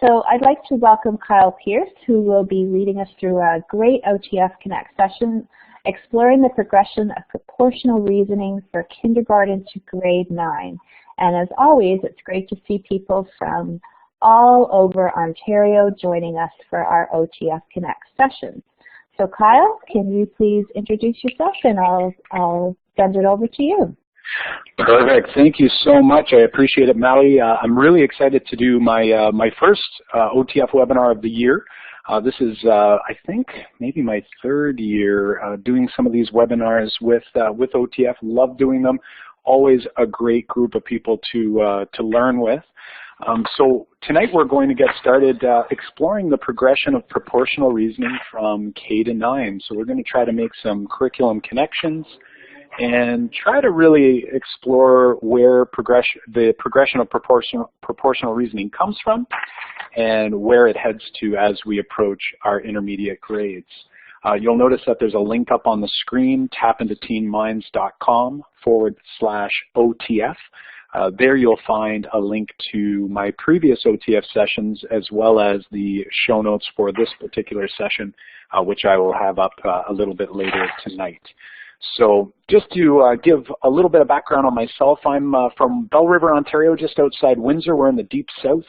So I'd like to welcome Kyle Pearce, who will be leading us through a great OTF Connect session exploring the progression of proportional reasoning for kindergarten to grade 9. And as always, it's great to see people from all over Ontario joining us for our OTF Connect session. So Kyle, can you please introduce yourself, and I'll send it over to you. Perfect. Thank you so much. I appreciate it, Mally. I'm really excited to do my my first OTF webinar of the year. This is, I think, maybe my third year doing some of these webinars with OTF. Love doing them. Always a great group of people to learn with. So tonight we're going to get started exploring the progression of proportional reasoning from K to 9. So we're going to try to make some curriculum connections and try to really explore where the progression of proportional reasoning comes from and where it heads to as we approach our intermediate grades. You'll notice that there's a link up on the screen, tapintoteenminds.com/OTF. There you'll find a link to my previous OTF sessions as well as the show notes for this particular session, which I will have up a little bit later tonight. So just to give a little bit of background on myself, I'm from Bell River, Ontario, just outside Windsor. We're in the deep south,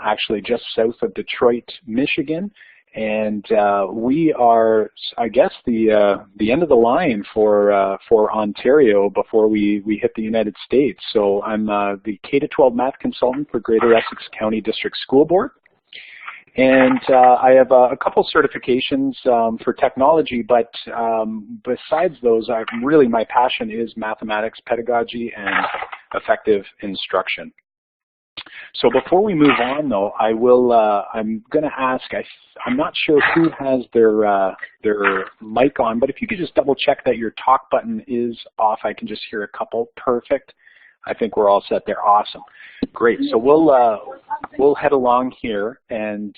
actually just south of Detroit, Michigan. And we are, I guess, the end of the line for Ontario before we hit the United States. So I'm the K-12 math consultant for Greater Essex County District School Board. And I have a couple certifications for technology, but besides those, my passion is mathematics, pedagogy, and effective instruction. So before we move on, though, I'm going to ask. I'm not sure who has their mic on, but if you could just double check that your talk button is off. I can just hear a couple. Perfect. I think we're all set there. Awesome. Great. So we'll head along here and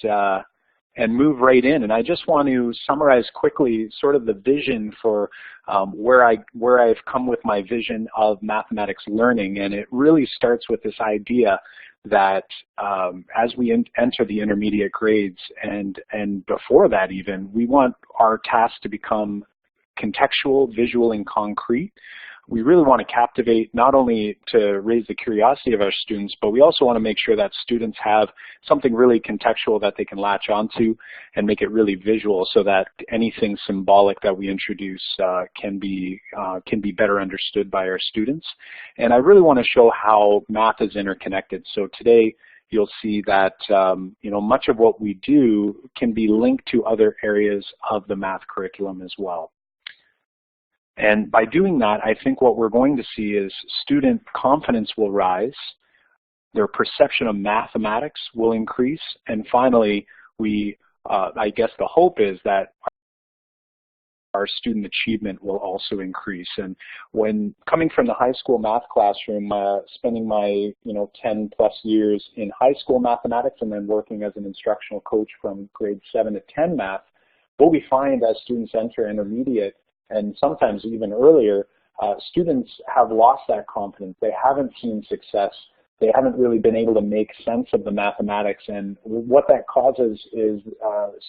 move right in. And I just want to summarize quickly sort of the vision for where I've come with my vision of mathematics learning. And it really starts with this idea that as we enter the intermediate grades and before that even, we want our tasks to become contextual, visual, and concrete. We really want to captivate, not only to raise the curiosity of our students, but we also want to make sure that students have something really contextual that they can latch onto and make it really visual so that anything symbolic that we introduce can be better understood by our students. And I really want to show how math is interconnected. So today you'll see that much of what we do can be linked to other areas of the math curriculum as well. And by doing that, I think what we're going to see is student confidence will rise, their perception of mathematics will increase, and finally, I guess the hope is that our student achievement will also increase. And when coming from the high school math classroom, spending my 10+ years in high school mathematics and then working as an instructional coach from grade 7 to 10 math, what we find as students enter intermediate, and sometimes even earlier, students have lost that confidence. They haven't seen success. They haven't really been able to make sense of the mathematics. And what that causes is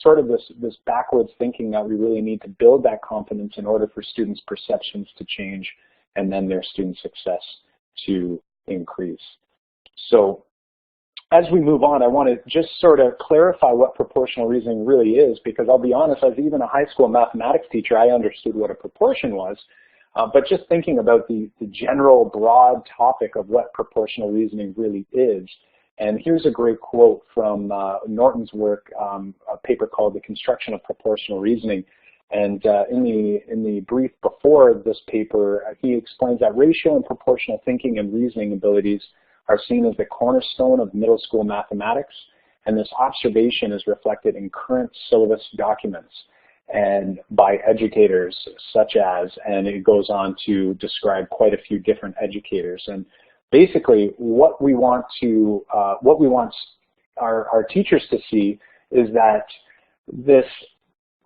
sort of this backwards thinking that we really need to build that confidence in order for students' perceptions to change and then their student success to increase. So as we move on, I want to just sort of clarify what proportional reasoning really is, because I'll be honest, as even a high school mathematics teacher, I understood what a proportion was, but just thinking about the general broad topic of what proportional reasoning really is. And here's a great quote from Norton's work, a paper called The Construction of Proportional Reasoning. And in the brief before this paper, he explains that ratio and proportional thinking and reasoning abilities are seen as the cornerstone of middle school mathematics, and this observation is reflected in current syllabus documents and by educators such as, and it goes on to describe quite a few different educators. And basically what we want our teachers to see is that this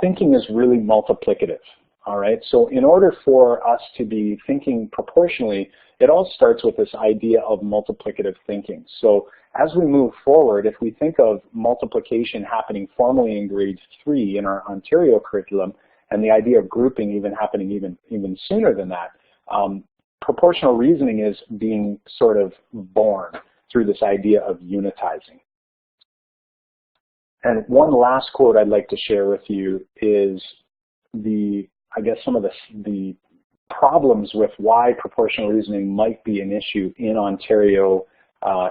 thinking is really multiplicative. All right, so in order for us to be thinking proportionally, it all starts with this idea of multiplicative thinking. So as we move forward, if we think of multiplication happening formally in grade 3 in our Ontario curriculum, and the idea of grouping happening even sooner than that, proportional reasoning is being sort of born through this idea of unitizing. And one last quote I'd like to share with you is some of the problems with why proportional reasoning might be an issue in Ontario,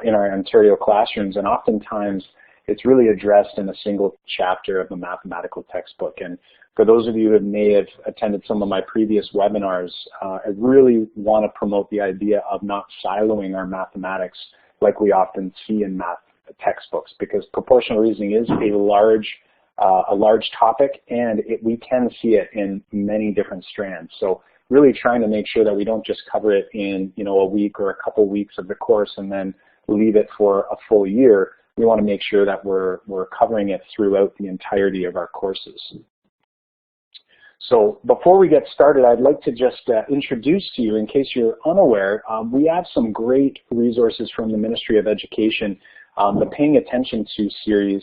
in our Ontario classrooms, and oftentimes it's really addressed in a single chapter of the mathematical textbook. And for those of you who may have attended some of my previous webinars, I really want to promote the idea of not siloing our mathematics like we often see in math textbooks, because proportional reasoning is a large topic, and we can see it in many different strands. So really trying to make sure that we don't just cover it in a week or a couple weeks of the course and then leave it for a full year. We want to make sure that we're covering it throughout the entirety of our courses. So before we get started, I'd like to just introduce to you, in case you're unaware, we have some great resources from the Ministry of Education. The Paying Attention To series,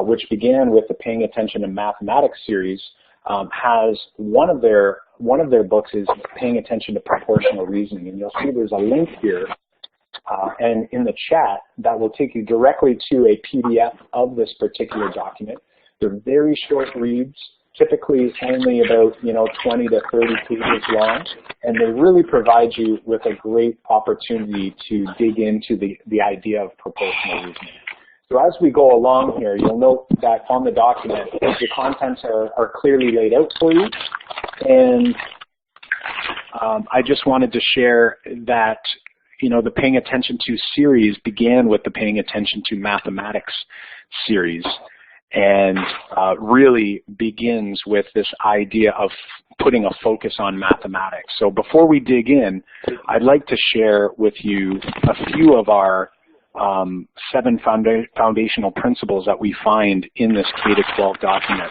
which began with the Paying Attention to Mathematics series, has one of their books is Paying Attention to Proportional Reasoning, and you'll see there's a link here and in the chat that will take you directly to a PDF of this particular document. They're very short reads, typically only about 20 to 30 pages long, and they really provide you with a great opportunity to dig into the idea of proportional reasoning. So as we go along here, you'll note that on the document, the contents are clearly laid out for you. And I just wanted to share that, the Paying Attention To series began with the Paying Attention To Mathematics series, and really begins with this idea of putting a focus on mathematics. So before we dig in, I'd like to share with you a few of our 7 foundational principles that we find in this K-12 document,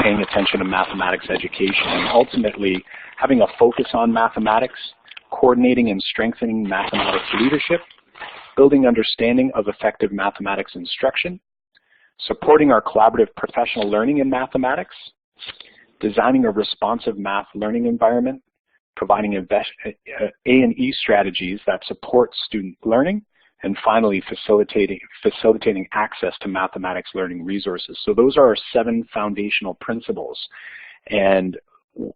Paying Attention to Mathematics Education, and ultimately having a focus on mathematics, coordinating and strengthening mathematics leadership, building understanding of effective mathematics instruction, supporting our collaborative professional learning in mathematics, designing a responsive math learning environment, providing A&E strategies that support student learning, and finally facilitating access to mathematics learning resources. So those are our 7 foundational principles. And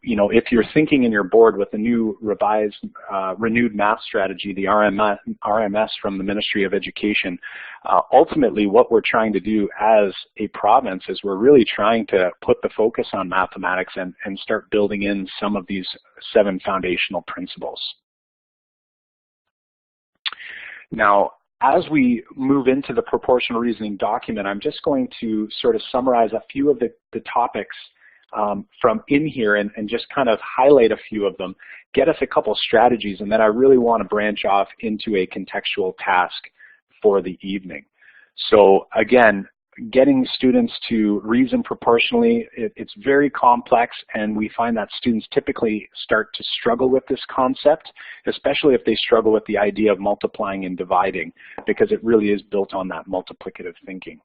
if you're thinking in your board with the new revised, renewed math strategy, the RMS from the Ministry of Education, ultimately what we're trying to do as a province is we're really trying to put the focus on mathematics and start building in some of these 7 foundational principles. Now, as we move into the proportional reasoning document, I'm just going to sort of summarize a few of the topics from in here and just kind of highlight a few of them, get us a couple strategies, and then I really want to branch off into a contextual task for the evening. So again, getting students to reason proportionally, it's very complex, and we find that students typically start to struggle with this concept, especially if they struggle with the idea of multiplying and dividing, because it really is built on that multiplicative thinking.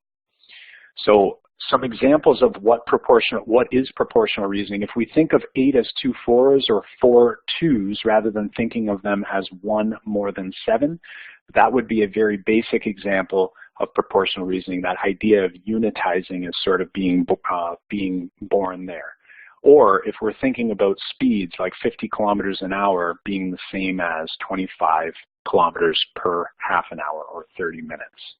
So some examples of what is proportional reasoning. If we think of 8 as 2 4s or 4 2s rather than thinking of them as 1 more than 7, that would be a very basic example of proportional reasoning. That idea of unitizing is sort of being born there. Or if we're thinking about speeds like 50 kilometers an hour being the same as 25 kilometers per half an hour or 30 minutes.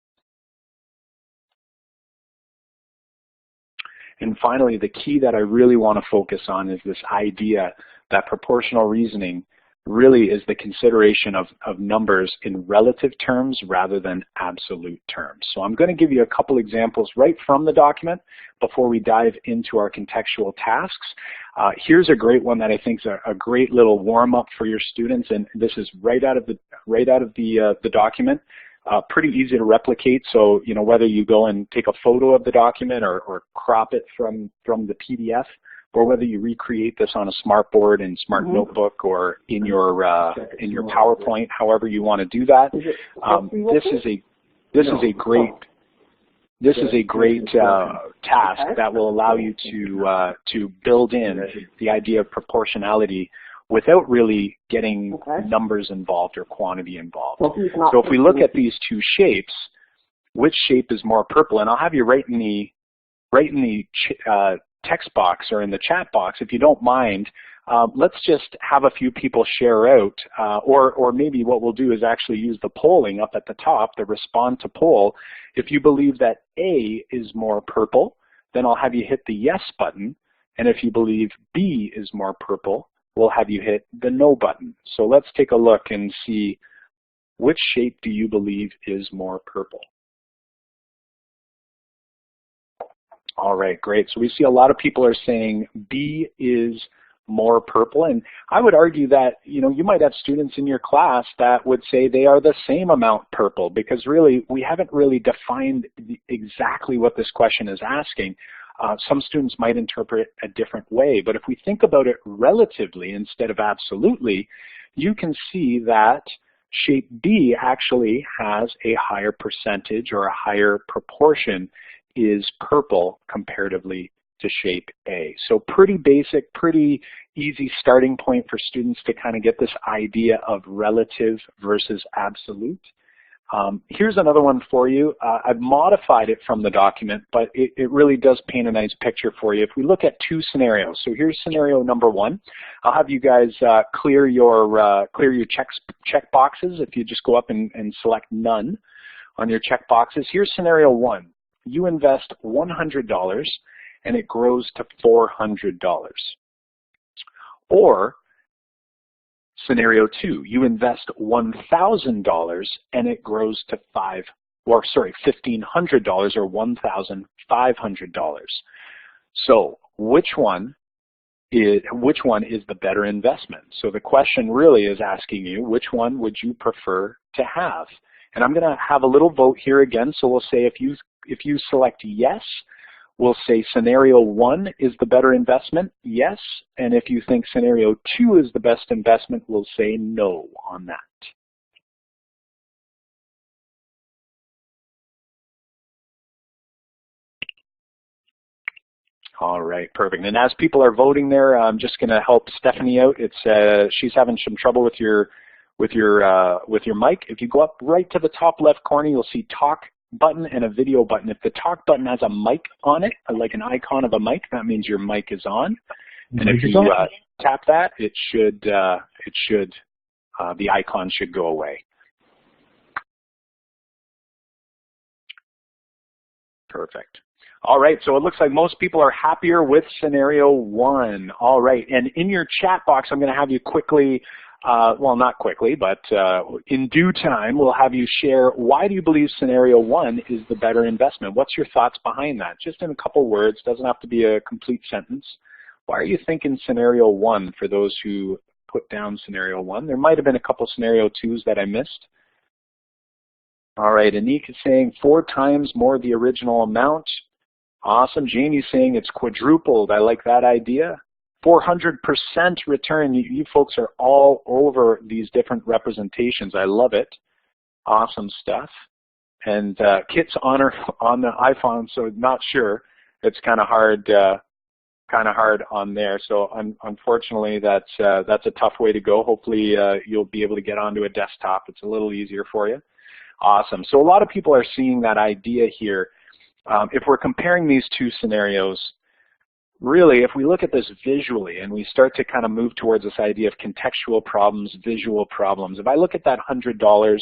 And finally, the key that I really want to focus on is this idea that proportional reasoning really is the consideration of numbers in relative terms rather than absolute terms. So I'm going to give you a couple examples right from the document before we dive into our contextual tasks. Here's a great one that I think is a great little warm-up for your students, and this is right out of the document. Pretty easy to replicate, so whether you go and take a photo of the document or crop it from the PDF, or whether you recreate this on a smartboard in Smart Notebook or in your PowerPoint, however you want to do that. This is a great task that will allow you to build in the idea of proportionality without really getting numbers involved or quantity involved. So if we look at these two shapes, which shape is more purple? And I'll have you write in the text box or in the chat box, if you don't mind. Let's just have a few people share out, or maybe what we'll do is actually use the polling up at the top, the respond to poll. If you believe that A is more purple, then I'll have you hit the yes button. And if you believe B is more purple, we'll have you hit the no button. So let's take a look and see, which shape do you believe is more purple? All right, great. So we see a lot of people are saying B is more purple, and I would argue that, you know, you might have students in your class that would say they are the same amount purple, because really we haven't really defined exactly what this question is asking. Some students might interpret it a different way, but if we think about it relatively instead of absolutely, you can see that shape B actually has a higher percentage or a higher proportion is purple comparatively to shape A. So pretty basic, pretty easy starting point for students to kind of get this idea of relative versus absolute. Here's another one for you. I've modified it from the document, but it really does paint a nice picture for you. If we look at two scenarios, so here's scenario number one. I'll have you guys clear your check boxes. If you just go up and select none on your check boxes. Here's scenario one. You invest $100 and it grows to $400. Or scenario two, you invest $1,000 and it grows to $1,500 or $1,500. So which one is the better investment? So the question really is asking you, which one would you prefer to have? And I'm going to have a little vote here again. So we'll say if you select yes, we'll say scenario one is the better investment, yes. And if you think scenario two is the best investment, we'll say no on that. All right, perfect. And as people are voting there, I'm just going to help Stephanie out. She's having some trouble with your mic. If you go up right to the top left corner, you'll see talk button and a video button. If the talk button has a mic on it, like an icon of a mic, that means your mic is on. And if you tap that, the icon should go away. Perfect. All right, so it looks like most people are happier with scenario one. All right, and in your chat box, I'm going to have you quickly, well, not quickly, but in due time, we'll have you share why do you believe scenario one is the better investment? What's your thoughts behind that? Just in a couple words, doesn't have to be a complete sentence. Why are you thinking scenario one for those who put down scenario one? There might have been a couple scenario twos that I missed. All right, Anik is saying 4 times more the original amount. Awesome. Jamie's saying it's quadrupled. I like that idea. 400% return. You folks are all over these different representations. I love it. Awesome stuff. And Kit's on the iPhone, so not sure. It's kind of hard on there. So unfortunately, that's a tough way to go. Hopefully, you'll be able to get onto a desktop. It's a little easier for you. Awesome. So a lot of people are seeing that idea here. If we're comparing these two scenarios, really, if we look at this visually and we start to kind of move towards this idea of contextual problems, visual problems, if I look at that $100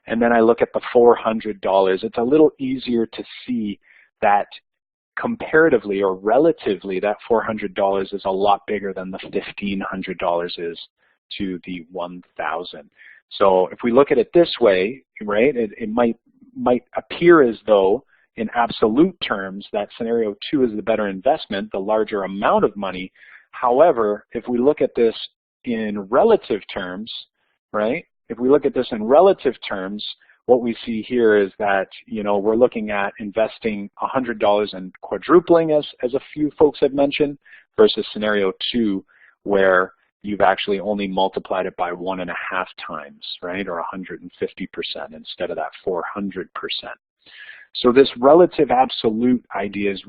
and then I look at the $400, it's a little easier to see that comparatively or relatively that $400 is a lot bigger than the $1,500 is to the $1,000. So if we look at it this way, right, it might appear as though in absolute terms that scenario two is the better investment, the larger amount of money. However, if we look at this in relative terms, right, if we look at this in relative terms, what we see here is that, you know, we're looking at investing $100 and quadrupling, as a few folks have mentioned, versus scenario 2, where you've actually only multiplied it by 1.5 times, right, or 150% instead of that 400%. So this relative absolute idea is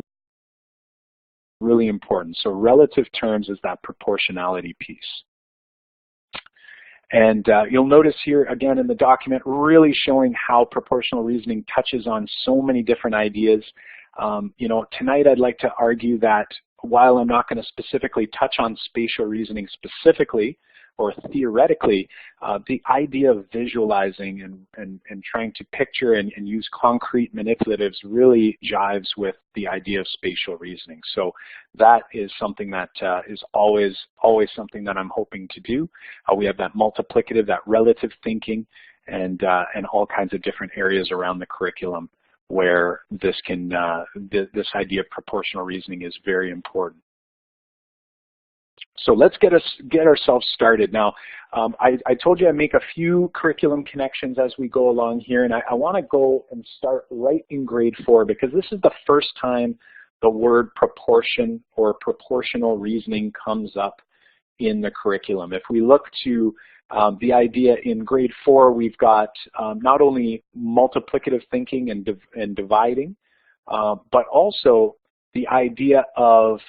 really important. So relative terms is that proportionality piece. And you'll notice here, again, in the document, really showing how proportional reasoning touches on so many different ideas. You know, tonight I'd like to argue that while I'm not going to specifically touch on spatial reasoning specifically or theoretically, the idea of visualizing and trying to picture and use concrete manipulatives really jives with the idea of spatial reasoning. So that is something that is always something that I'm hoping to do. We have that multiplicative, that relative thinking, and all kinds of different areas around the curriculum where this can this idea of proportional reasoning is very important. So let's get ourselves started. Now, I told you I make a few curriculum connections as we go along here, and I want to go and start right in grade 4 because this is the first time the word proportion or proportional reasoning comes up in the curriculum. If we look to the idea in grade 4, we've got not only multiplicative thinking and dividing, but also the idea of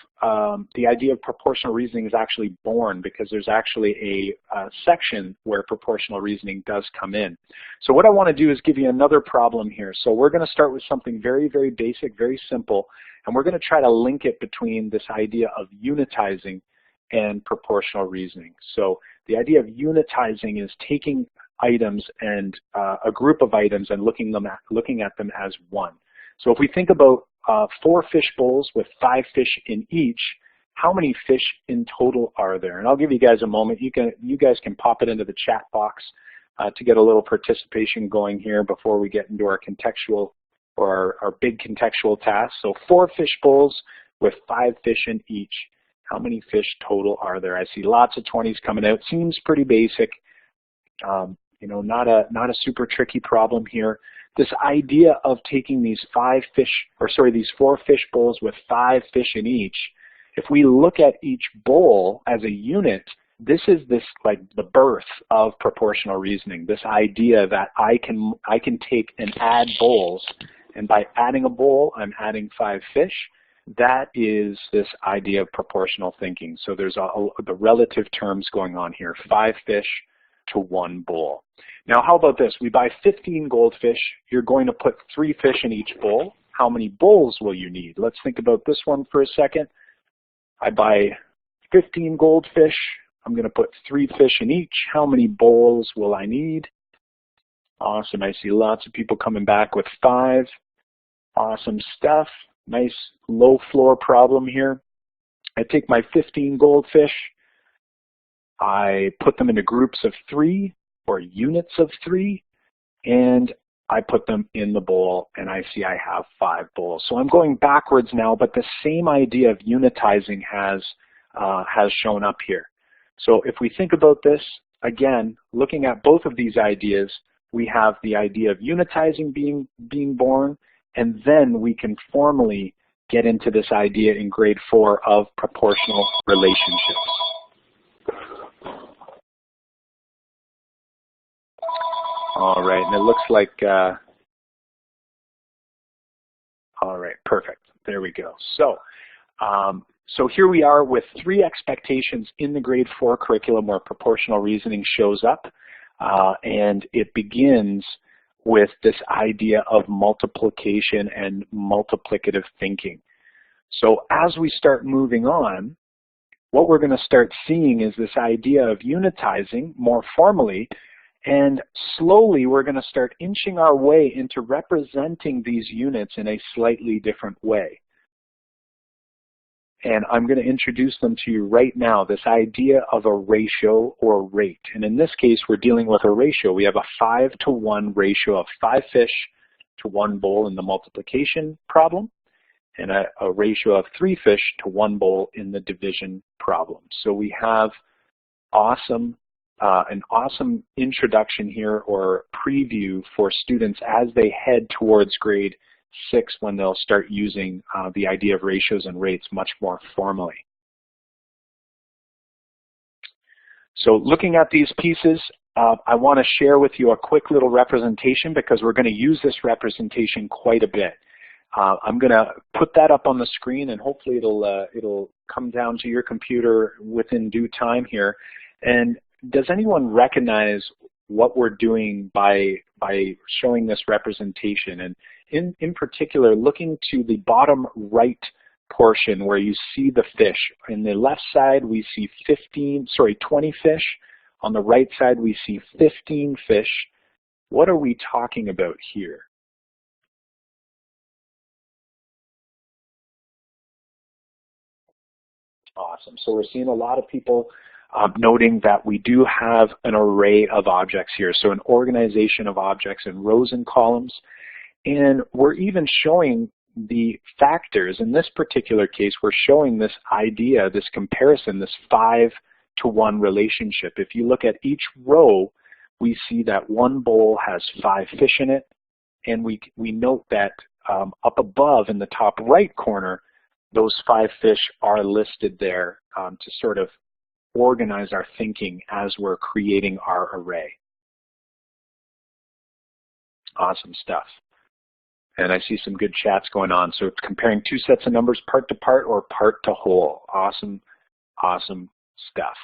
proportional reasoning is actually born because there's actually a section where proportional reasoning does come in. So what I want to do is give you another problem here. So we're going to start with something very, very basic, very simple, and we're going to try to link it between this idea of unitizing and proportional reasoning. So the idea of unitizing is taking items and a group of items and looking at them as one. So if we think about 4 fish bowls with 5 fish in each, how many fish in total are there? And I'll give you guys a moment. You guys can pop it into the chat box to get a little participation going here before we get into our contextual or our big contextual task. So 4 fish bowls with 5 fish in each. How many fish total are there? I see lots of 20s coming out. Seems pretty basic. You know, not a super tricky problem here. This idea of taking these 4 fish bowls with 5 fish in each, if we look at each bowl as a unit, this is like the birth of proportional reasoning. This idea that I can take and add bowls, and by adding a bowl, I'm adding 5 fish. That is this idea of proportional thinking. So there's the relative terms going on here, 5 fish to 1 bowl. Now, how about this? We buy 15 goldfish. You're going to put 3 fish in each bowl. How many bowls will you need? Let's think about this one for a second. I buy 15 goldfish. I'm going to put 3 fish in each. How many bowls will I need? Awesome. I see lots of people coming back with 5. Awesome stuff. Nice low floor problem here. I take my 15 goldfish. I put them into groups of 3 or units of 3, and I put them in the bowl, and I see I have 5 bowls. So I'm going backwards now, but the same idea of unitizing has shown up here. So if we think about this, again, looking at both of these ideas, we have the idea of unitizing being born, and then we can formally get into this idea in grade 4 of proportional relationships. All right, and it looks like, all right, perfect. There we go. So, so here we are with 3 expectations in the grade 4 curriculum where proportional reasoning shows up, and it begins with this idea of multiplication and multiplicative thinking. So as we start moving on, what we're going to start seeing is this idea of unitizing more formally, and slowly we're going to start inching our way into representing these units in a slightly different way. And I'm going to introduce them to you right now, this idea of a ratio or rate. And in this case, we're dealing with a ratio. We have a 5-to-1 ratio of 5 fish to 1 bowl in the multiplication problem, and a ratio of 3 fish to 1 bowl in the division problem. So we have an awesome introduction here or preview for students as they head towards grade 6 when they'll start using the idea of ratios and rates much more formally. So looking at these pieces, I want to share with you a quick little representation because we're going to use this representation quite a bit. I'm going to put that up on the screen, and hopefully it'll come down to your computer within due time here. And does anyone recognize what we're doing by showing this representation? And in particular, looking to the bottom right portion where you see the fish. In the left side, we see 20 fish. On the right side, we see 15 fish. What are we talking about here? Awesome. So we're seeing a lot of people noting that we do have an array of objects here. So an organization of objects in rows and columns. And we're even showing the factors. In this particular case, we're showing this idea, this comparison, this 5-to-1 relationship. If you look at each row, we see that one bowl has 5 fish in it. And we note that up above in the top right corner, those 5 fish are listed there to sort of organize our thinking as we're creating our array. Awesome stuff. And I see some good chats going on. So it's comparing 2 sets of numbers part to part or part to whole. Awesome, awesome stuff.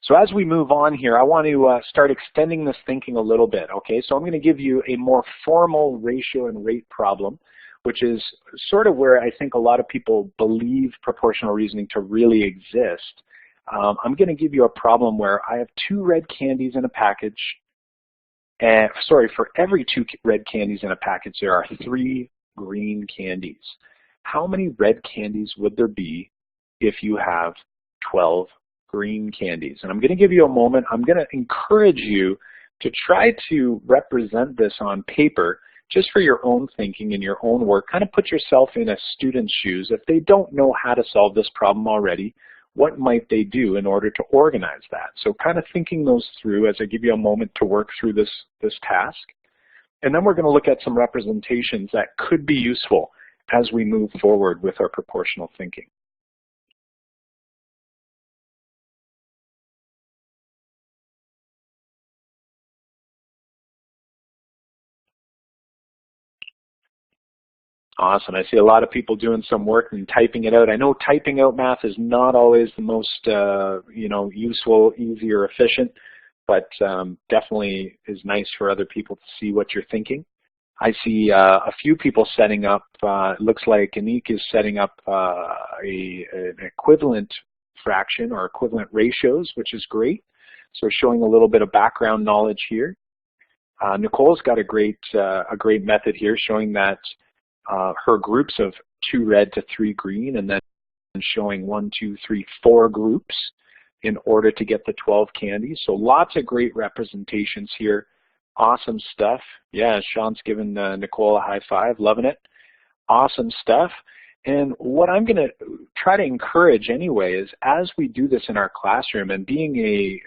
So as we move on here, I want to start extending this thinking a little bit, okay? So I'm going to give you a more formal ratio and rate problem, which is sort of where I think a lot of people believe proportional reasoning to really exist. I'm going to give you a problem where I have 2 red candies in a package. And for every 2 red candies in a package, there are 3 green candies. How many red candies would there be if you have 12 green candies? And I'm going to give you a moment. I'm going to encourage you to try to represent this on paper just for your own thinking and your own work. Kind of put yourself in a student's shoes. If they don't know how to solve this problem already, what might they do in order to organize that? So kind of thinking those through as I give you a moment to work through this task. And then we're going to look at some representations that could be useful as we move forward with our proportional thinking. Awesome. I see a lot of people doing some work and typing it out. I know typing out math is not always the most useful, easy, or efficient, but definitely is nice for other people to see what you're thinking. I see a few people setting up, it looks like Anik is setting up an equivalent fraction or equivalent ratios, which is great. So showing a little bit of background knowledge here. Nicole's got a great method here showing that her groups of 2 red to 3 green, and then showing 1, 2, 3, 4 groups in order to get the 12 candies. So lots of great representations here. Awesome stuff. Yeah, Sean's giving Nicole a high five, loving it. Awesome stuff. And what I'm going to try to encourage anyway is as we do this in our classroom, and being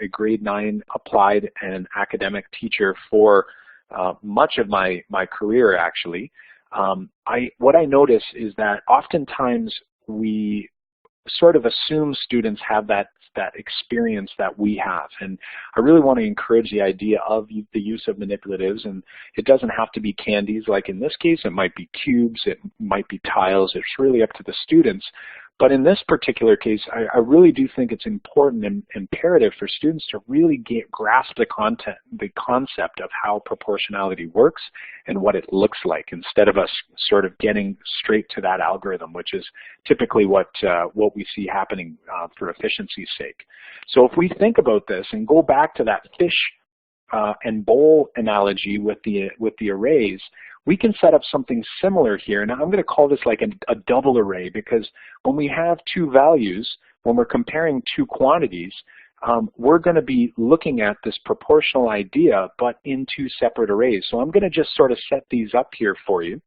a grade 9 applied and academic teacher for much of my career actually, what I notice is that oftentimes we sort of assume students have that experience that we have. And I really want to encourage the idea of the use of manipulatives, and it doesn't have to be candies like in this case. It might be cubes, it might be tiles. It's really up to the students. But in this particular case, I really do think it's important and imperative for students to really grasp the concept of how proportionality works and what it looks like, instead of us sort of getting straight to that algorithm, which is typically what we see happening for efficiency's sake. So if we think about this and go back to that fish and bowl analogy with the arrays, we can set up something similar here. Now I'm going to call this like a double array, because when we have 2 values, when we're comparing 2 quantities, we're going to be looking at this proportional idea, but in 2 separate arrays. So I'm going to just sort of set these up here for you.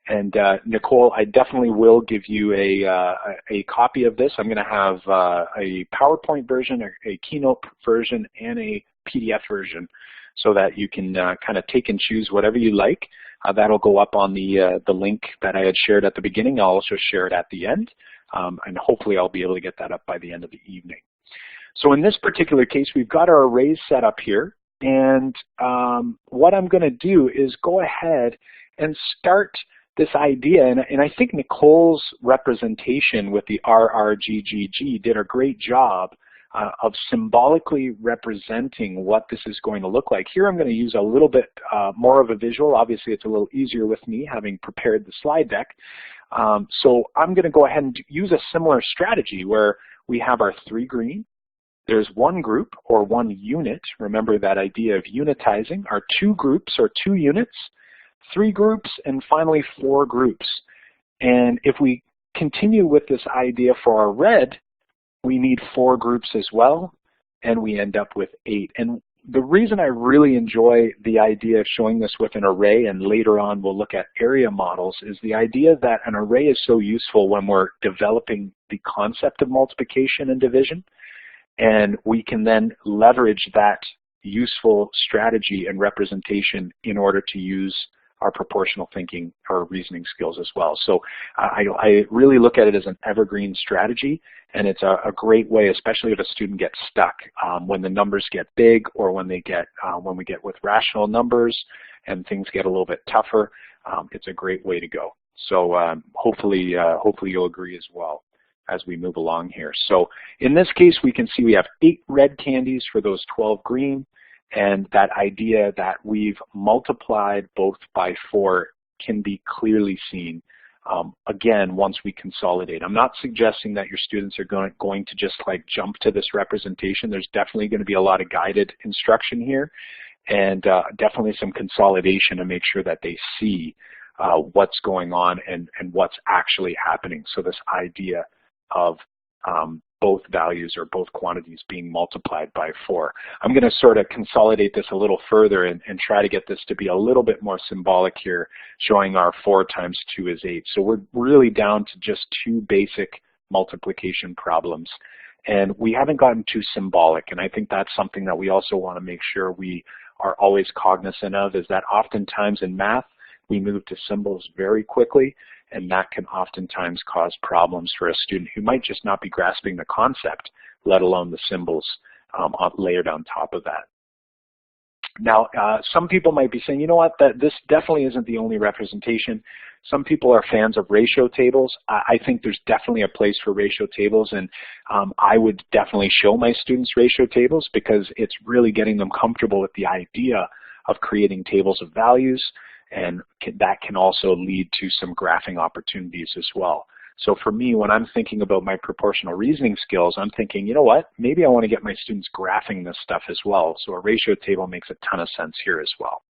And Nicole, I definitely will give you a copy of this. I'm going to have a PowerPoint version, a Keynote version, and a PDF version, so that you can kind of take and choose whatever you like. That'll go up on the link that I had shared at the beginning. I'll also share it at the end, and hopefully I'll be able to get that up by the end of the evening. So in this particular case, we've got our arrays set up here, and what I'm going to do is go ahead and start this idea, and I think Nicole's representation with the RRGGG did a great job of symbolically representing what this is going to look like. Here I'm going to use a little bit more of a visual. Obviously it's a little easier with me having prepared the slide deck. So I'm going to go ahead and use a similar strategy where we have our 3 green. There's 1 group or 1 unit. Remember that idea of unitizing. Our 2 groups or 2 units, 3 groups, and finally 4 groups. And if we continue with this idea for our red, we need 4 groups as well, and we end up with 8. And the reason I really enjoy the idea of showing this with an array, and later on we'll look at area models, is the idea that an array is so useful when we're developing the concept of multiplication and division, and we can then leverage that useful strategy and representation in order to use our proportional thinking or reasoning skills as well. So I really look at it as an evergreen strategy, and it's a great way, especially if a student gets stuck when the numbers get big, or when we get with rational numbers and things get a little bit tougher. It's a great way to go. So hopefully you'll agree as well as we move along here. So in this case, we can see we have 8 red candies for those 12 green. And that idea that we've multiplied both by 4 can be clearly seen, again, once we consolidate. I'm not suggesting that your students are going to just like jump to this representation. There's definitely going to be a lot of guided instruction here, and definitely some consolidation to make sure that they see what's going on and what's actually happening. So this idea of both values or both quantities being multiplied by 4. I'm going to sort of consolidate this a little further and try to get this to be a little bit more symbolic here, showing our 4 times 2 is 8. So we're really down to just 2 basic multiplication problems. And we haven't gotten too symbolic, and I think that's something that we also want to make sure we are always cognizant of, is that oftentimes in math, we move to symbols very quickly, and that can oftentimes cause problems for a student who might just not be grasping the concept, let alone the symbols layered on top of that. Now, some people might be saying, you know what, this definitely isn't the only representation. Some people are fans of ratio tables. I think there's definitely a place for ratio tables, and I would definitely show my students ratio tables, because it's really getting them comfortable with the idea of creating tables of values, and that can also lead to some graphing opportunities as well. So for me, when I'm thinking about my proportional reasoning skills, I'm thinking, you know what, maybe I want to get my students graphing this stuff as well. So a ratio table makes a ton of sense here as well.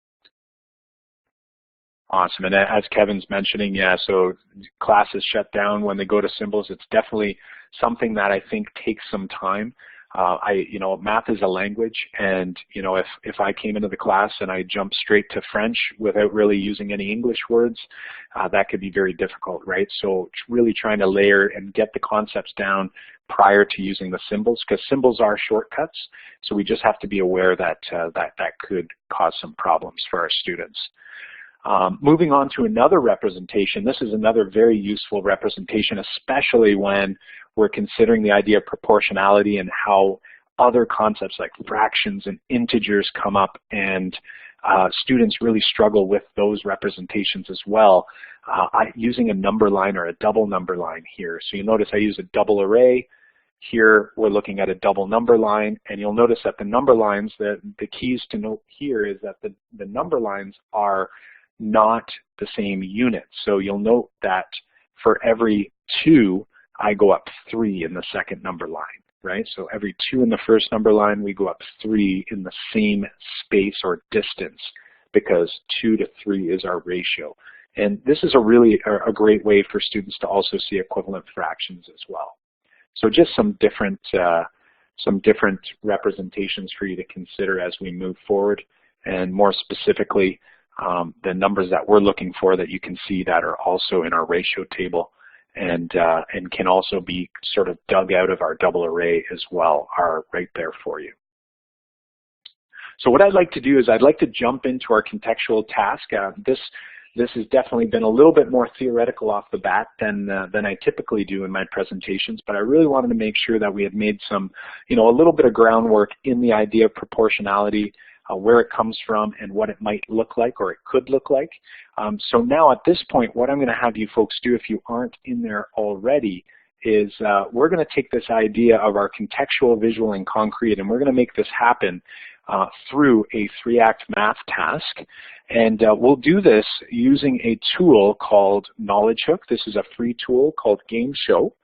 Awesome, and as Kevin's mentioning, yeah, so classes shut down when they go to symbols. It's definitely something that I think takes some time. Math is a language, and if I came into the class and I jumped straight to French without really using any English words, that could be very difficult, right? So really trying to layer and get the concepts down prior to using the symbols, because symbols are shortcuts. So we just have to be aware that that could cause some problems for our students. Moving on to another representation, this is another very useful representation, especially when we're considering the idea of proportionality and how other concepts like fractions and integers come up, and students really struggle with those representations as well. Using a number line or a double number line here. So you notice I use a double array. Here we're looking at a double number line, and you'll notice that the number lines, the keys to note here is that the number lines are not the same unit. So you'll note that for every 2, I go up 3 in the second number line, right? So every 2 in the first number line, we go up 3 in the same space or distance, because 2 to 3 is our ratio. And this is a great way for students to also see equivalent fractions as well. So just some different representations for you to consider as we move forward, and more specifically, the numbers that we're looking for that you can see that are also in our ratio table, and can also be sort of dug out of our double array as well, are right there for you. So what I'd like to do is I'd like to jump into our contextual task. This This has definitely been a little bit more theoretical off the bat than I typically do in my presentations, but I really wanted to make sure that we had made some, a little bit of groundwork in the idea of proportionality, where it comes from and what it might look like or it could look like. So now at this point, what I'm going to have you folks do, if you aren't in there already, is we're going to take this idea of our contextual, visual, and concrete, and we're going to make this happen through a 3-act math task. And we'll do this using a tool called Knowledgehook. This is a free tool called Game Show.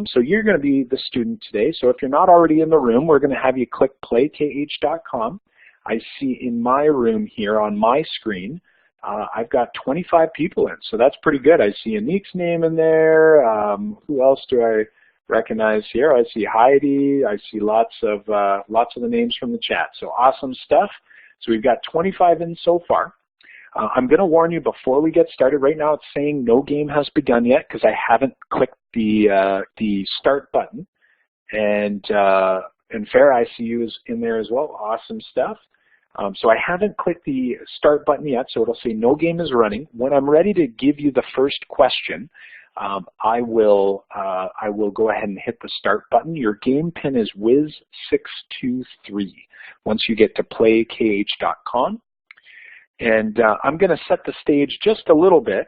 So you're going to be the student today. So if you're not already in the room, we're going to have you click playkh.com. I see in my room here on my screen, I've got 25 people in, so that's pretty good. I see Anik's name in there. Who else do I recognize here? I see Heidi. I see lots of the names from the chat. So awesome stuff. So we've got 25 in so far. I'm going to warn you before we get started. Right now it's saying no game has begun yet because I haven't clicked the start button. And Fair, I see you is in there as well. Awesome stuff. So I haven't clicked the start button yet, so it'll say no game is running. When I'm ready to give you the first question, I will go ahead and hit the start button. Your game pin is Wiz623 once you get to playkh.com. And I'm going to set the stage just a little bit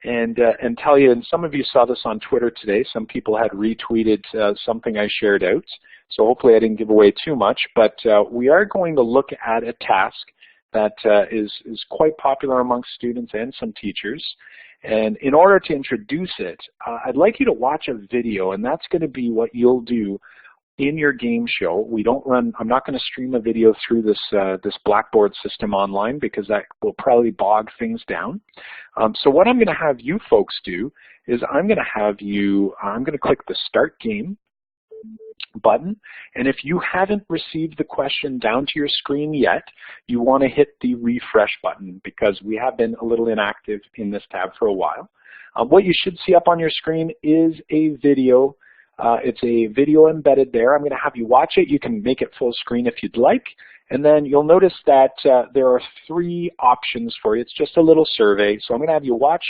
and tell you, and some of you saw this on Twitter today, some people had retweeted something I shared out. So hopefully I didn't give away too much, but we are going to look at a task that is quite popular amongst students and some teachers. And in order to introduce it, I'd like you to watch a video, and that's going to be what you'll do in your game show. I'm not going to stream a video through this Blackboard system online because that will probably bog things down. So what I'm going to have you folks do is I'm going to click the Start Game button, and if you haven't received the question down to your screen yet, you want to hit the refresh button because we have been a little inactive in this tab for a while. What you should see up on your screen is a video. It's a video embedded there. I'm going to have you watch it. You can make it full screen if you'd like, and then you'll notice that there are 3 options for you. It's just a little survey, so I'm going to have you watch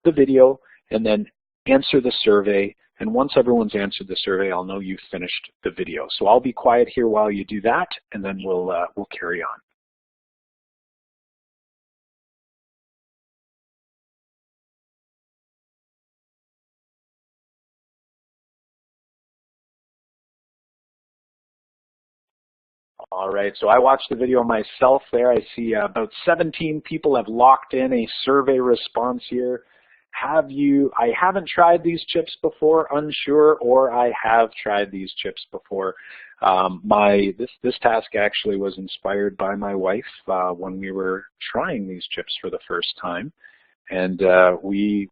the video and then answer the survey. And once everyone's answered the survey, I'll know you've finished the video. So I'll be quiet here while you do that, and then we'll carry on. All right, so I watched the video myself there. I see about 17 people have locked in a survey response here. I haven't tried these chips before, unsure, or I have tried these chips before. This task actually was inspired by my wife when we were trying these chips for the first time. And we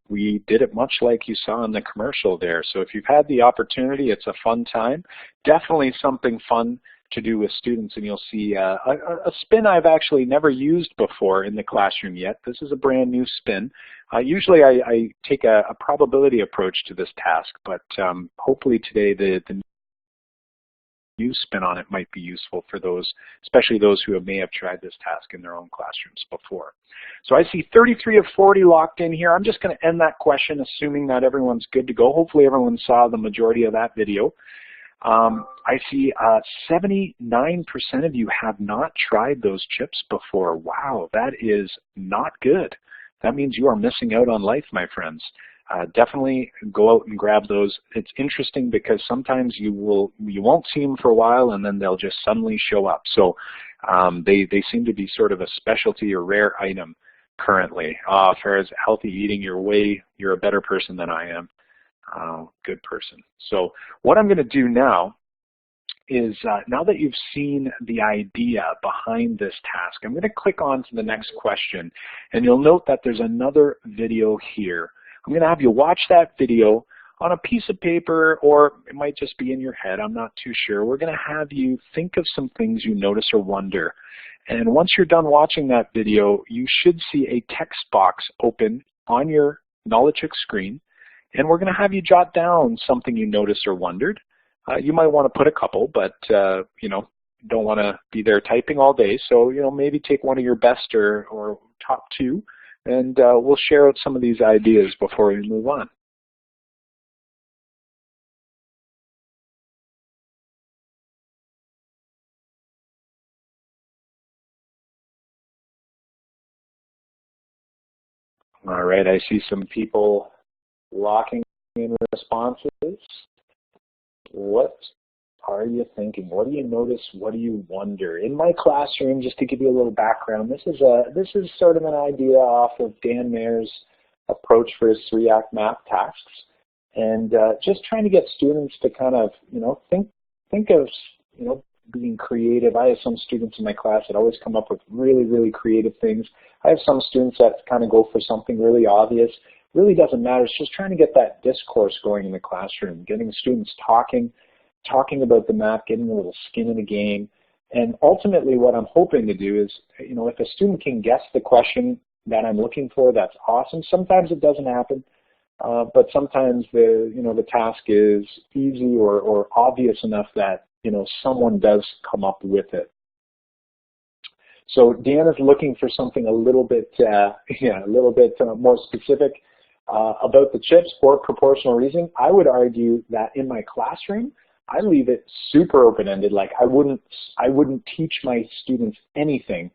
did it much like you saw in the commercial there. So if you've had the opportunity, it's a fun time. Definitely something fun to do with students, and you'll see a spin I've actually never used before in the classroom yet. This is a brand new spin. Usually I take a probability approach to this task, but hopefully today the new spin on it might be useful for those, especially those who may have tried this task in their own classrooms before. So I see 33 of 40 locked in here. I'm just going to end that question assuming that everyone's good to go. Hopefully everyone saw the majority of that video. I see 79% of you have not tried those chips before. Wow, that is not good. That means you are missing out on life, my friends. Definitely go out and grab those. It's interesting because sometimes you won't see them for a while and then they'll just suddenly show up. So they seem to be sort of a specialty or rare item currently. As far as healthy eating, you're a better person than I am. Good person. So what I'm going to do now is, now that you've seen the idea behind this task, I'm going to click on to the next question, and you'll note that there's another video here. I'm going to have you watch that video on a piece of paper, or it might just be in your head. I'm not too sure. We're going to have you think of some things you notice or wonder. And once you're done watching that video, you should see a text box open on your Knowledgehook screen. And we're going to have you jot down something you noticed or wondered. You might want to put a couple, but you know, don't want to be there typing all day. So maybe take one of your best or top 2 and we'll share out some of these ideas before we move on. All right, I see some people locking in responses. What are you thinking? What do you notice? What do you wonder? In my classroom, just to give you a little background, this is sort of an idea off of Dan Mayer's approach for his 3-act math tasks, and just trying to get students to kind of, think of, being creative. I have some students in my class that always come up with really, really creative things. I have some students that kind of go for something really obvious. Really doesn't matter. It's just trying to get that discourse going in the classroom, getting students talking about the math, getting a little skin in the game. And ultimately what I'm hoping to do is, if a student can guess the question that I'm looking for, that's awesome. Sometimes it doesn't happen, but sometimes the task is easy or obvious enough that, someone does come up with it. So Dan is looking for something a little bit more specific about the chips or proportional reasoning. I would argue that in my classroom, I leave it super open-ended. Like I wouldn't teach my students anything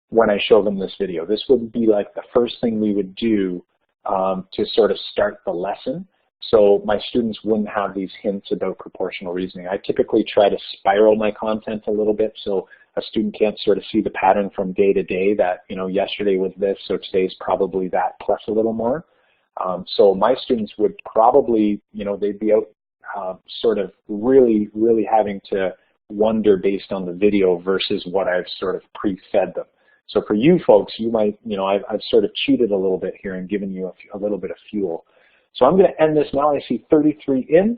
when I show them this video. This would be like the first thing we would do to sort of start the lesson. So my students wouldn't have these hints about proportional reasoning. I typically try to spiral my content a little bit so a student can't sort of see the pattern from day to day that, yesterday was this, so today's probably that plus a little more. So my students would probably, they'd be out sort of really, really having to wonder based on the video versus what I've sort of pre-fed them. So for you folks, you might, I've sort of cheated a little bit here and given you a little bit of fuel. So I'm going to end this now. I see 33 in.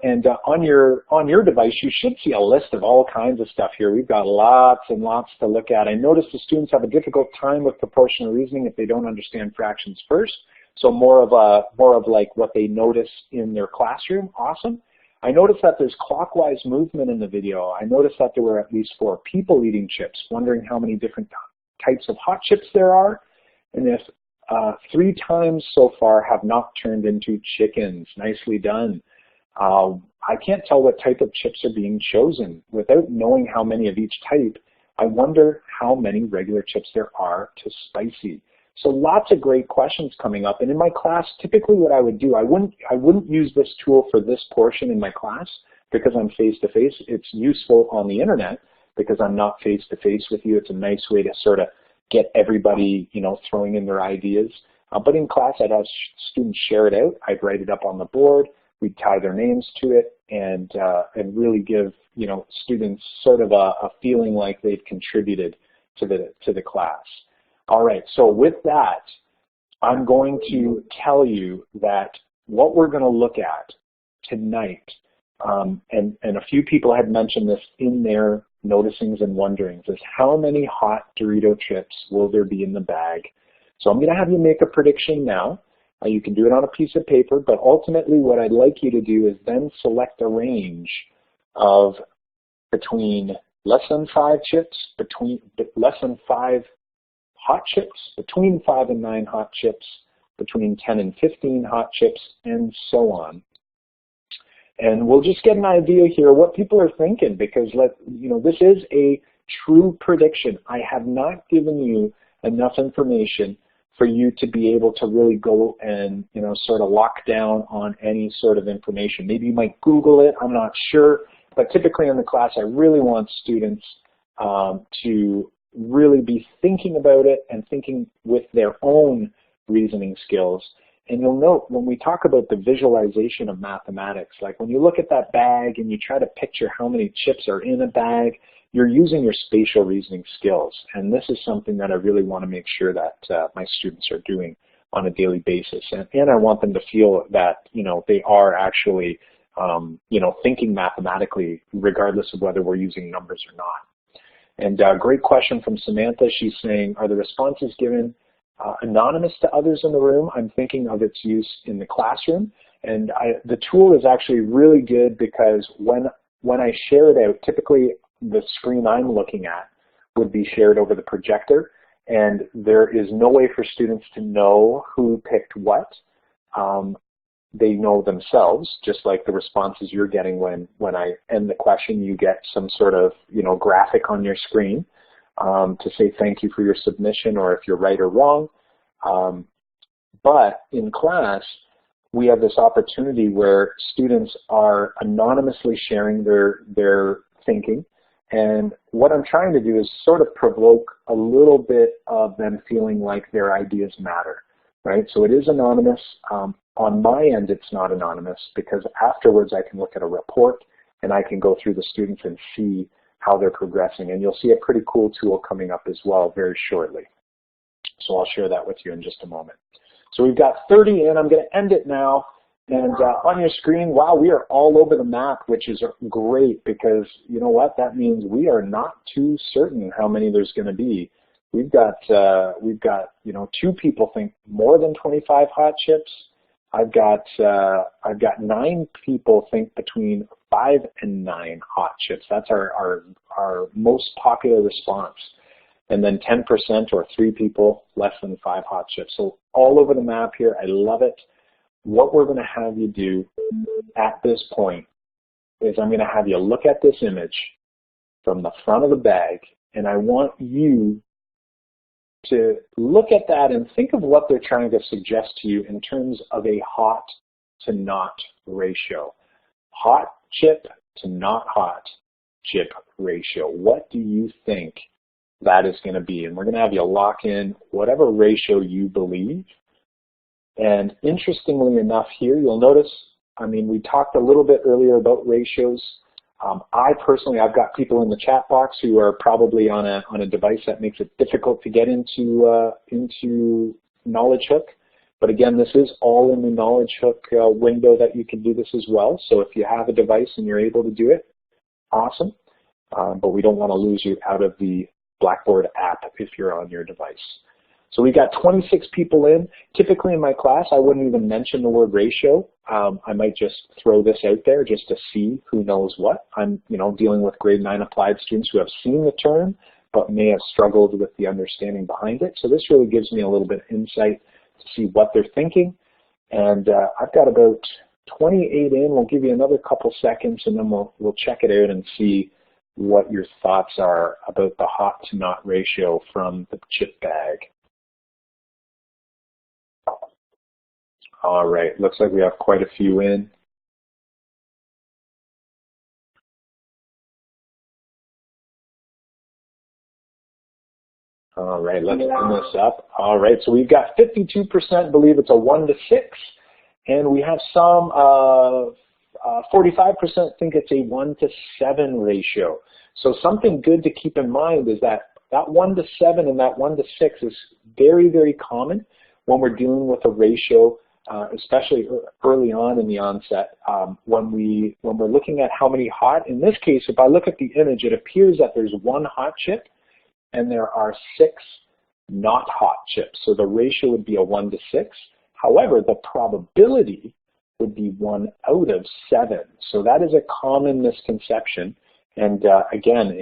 And on your device, you should see a list of all kinds of stuff here. We've got lots and lots to look at. I notice the students have a difficult time with proportional reasoning if they don't understand fractions first. So more of like what they notice in their classroom. Awesome. I noticed that there's clockwise movement in the video. I noticed that there were at least 4 people eating chips, wondering how many different types of hot chips there are, and if 3 times so far have not turned into chickens. Nicely done. I can't tell what type of chips are being chosen. Without knowing how many of each type, I wonder how many regular chips there are to spicy. So lots of great questions coming up. And in my class, typically what I would do, I wouldn't use this tool for this portion in my class because I'm face-to-face. It's useful on the internet because I'm not face-to-face with you. It's a nice way to sort of get everybody, throwing in their ideas. But in class, I'd have students share it out. I'd write it up on the board. We'd tie their names to it and really give, students sort of a feeling like they've contributed to the class. All right, so with that, I'm going to tell you that what we're going to look at tonight, and a few people had mentioned this in their noticings and wonderings, is how many hot Dorito chips will there be in the bag? So I'm going to have you make a prediction now. You can do it on a piece of paper, but ultimately what I'd like you to do is then select a range of between less than 5 chips, less than 5 hot chips, between 5 and 9 hot chips, between 10 and 15 hot chips, and so on. And we'll just get an idea here what people are thinking, because this is a true prediction. I have not given you enough information for you to be able to really go and sort of lock down on any sort of information. Maybe you might Google it, I'm not sure, but typically in the class I really want students to really be thinking about it and thinking with their own reasoning skills. And you'll note when we talk about the visualization of mathematics, like when you look at that bag and you try to picture how many chips are in a bag, you're using your spatial reasoning skills. And this is something that I really want to make sure that my students are doing on a daily basis. And I want them to feel that, they are actually, thinking mathematically, regardless of whether we're using numbers or not. And great question from Samantha. She's saying, are the responses given anonymous to others in the room? I'm thinking of its use in the classroom. And the tool is actually really good because when I share it out, typically the screen I'm looking at would be shared over the projector. And there is no way for students to know who picked what. They know themselves, just like the responses you're getting when I end the question. You get some sort of graphic on your screen to say thank you for your submission, or if you're right or wrong. But in class, we have this opportunity where students are anonymously sharing their thinking. And what I'm trying to do is sort of provoke a little bit of them feeling like their ideas matter, right? So it is anonymous. On my end, it's not anonymous, because afterwards I can look at a report and I can go through the students and see how they're progressing. And you'll see a pretty cool tool coming up as well very shortly. So I'll share that with you in just a moment. So we've got 30 in. I'm going to end it now. And on your screen, wow, we are all over the map, which is great, because you know what? That means we are not too certain how many there's going to be. We've got 2 people think more than 25 hot chips. I've got 9 people think between 5 and 9 hot chips. That's our most popular response. And then 10% or 3 people less than 5 hot chips. So all over the map here. I love it. What we're going to have you do at this point is I'm going to have you look at this image from the front of the bag, and I want you to look at that and think of what they're trying to suggest to you in terms of a hot to not ratio. Hot chip to not hot chip ratio. What do you think that is going to be? And we're going to have you lock in whatever ratio you believe. And interestingly enough here, you'll notice, we talked a little bit earlier about ratios. I've got people in the chat box who are probably on a device that makes it difficult to get into Knowledgehook. But again, this is all in the Knowledgehook window that you can do this as well. So if you have a device and you're able to do it, awesome. But we don't want to lose you out of the Blackboard app if you're on your device. So we've got 26 people in. Typically in my class, I wouldn't even mention the word ratio. I might just throw this out there just to see who knows what. I'm, dealing with grade 9 applied students who have seen the term, but may have struggled with the understanding behind it. So this really gives me a little bit of insight to see what they're thinking. And I've got about 28 in. We'll give you another couple seconds, and then we'll check it out and see what your thoughts are about the hot to not ratio from the chip bag. All right, looks like we have quite a few in. All right, let's bring this up. All right, so we've got 52% believe it's a 1 to 6, and we have some 45% think it's a 1 to 7 ratio. So something good to keep in mind is that 1 to 7 and that 1 to 6 is very, very common when we're dealing with a ratio. Especially early on in the onset, when we're looking at how many hot. In this case, if I look at the image, it appears that there's 1 hot chip and there are 6 not hot chips. So the ratio would be a 1 to 6. However, the probability would be 1 out of 7. So that is a common misconception, and again,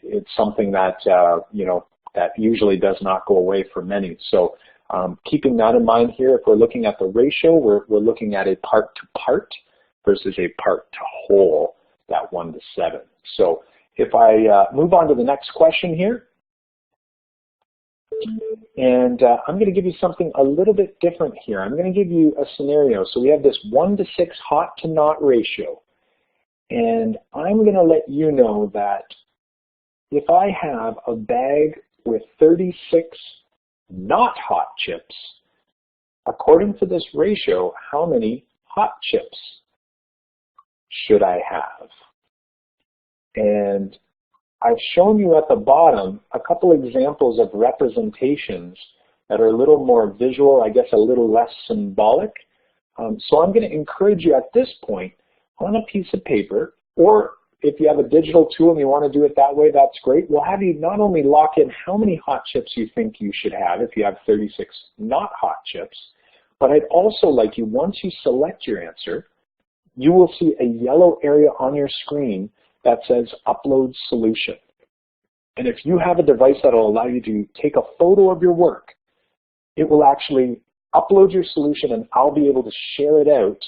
it's something that that usually does not go away for many. So keeping that in mind here, if we're looking at the ratio, we're looking at a part to part versus a part to whole, that 1 to 7. So if I move on to the next question here, and I'm going to give you something a little bit different here. I'm going to give you a scenario. So we have this 1 to 6 hot to not ratio, and I'm going to let you know that if I have a bag with 36 not hot chips, according to this ratio, how many hot chips should I have? And I've shown you at the bottom a couple examples of representations that are a little more visual, I guess a little less symbolic. So I'm going to encourage you at this point on a piece of paper, or if you have a digital tool and you want to do it that way, that's great. We'll have you not only lock in how many hot chips you think you should have if you have 36 not hot chips, but I'd also like you, once you select your answer, you will see a yellow area on your screen that says Upload Solution. And if you have a device that will allow you to take a photo of your work, it will actually upload your solution and I'll be able to share it out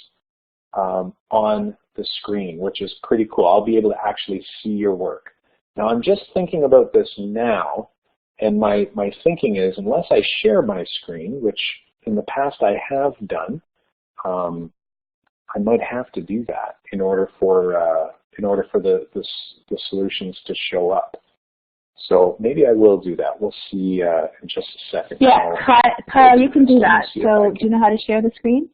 on the screen, which is pretty cool. I'll be able to actually see your work. Now I'm just thinking about this now, and my thinking is, unless I share my screen, which in the past I have done, I might have to do that in order for the solutions to show up. So maybe I will do that. We'll see in just a second. Yeah, Kyle, you can do that. So do you know how to share the screen?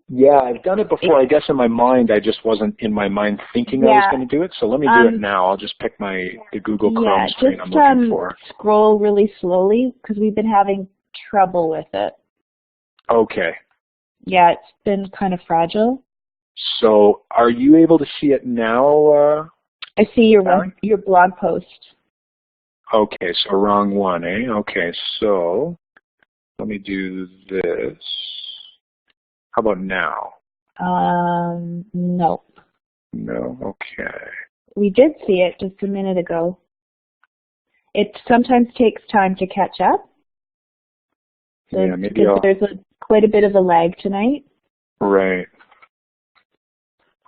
Yeah, I've done it before. I guess in my mind, I just wasn't in my mind thinking I was going to do it. So let me do it now. I'll just pick the Google Chrome screen I'm looking for. Scroll really slowly because we've been having trouble with it. Okay. Yeah, it's been kind of fragile. So are you able to see it now? I see your blog post. Okay, so wrong one, eh? Okay, so let me do this. How about now? No. No, okay. We did see it just a minute ago. It sometimes takes time to catch up. So yeah, maybe there's quite a bit of a lag tonight. Right.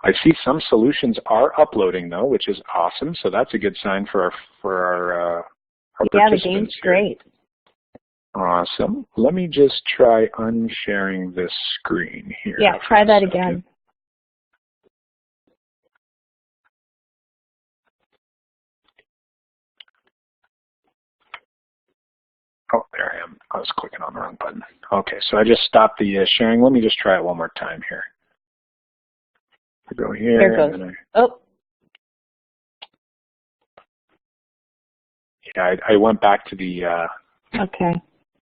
I see some solutions are uploading though, which is awesome. So that's a good sign for our participants. Yeah, the game's great. Awesome. Let me just try unsharing this screen here. Yeah, try that again. Oh, there I am. I was clicking on the wrong button. Okay, so I just stopped the sharing. Let me just try it one more time here. I go here. There it goes. Oh. Yeah, I went back to the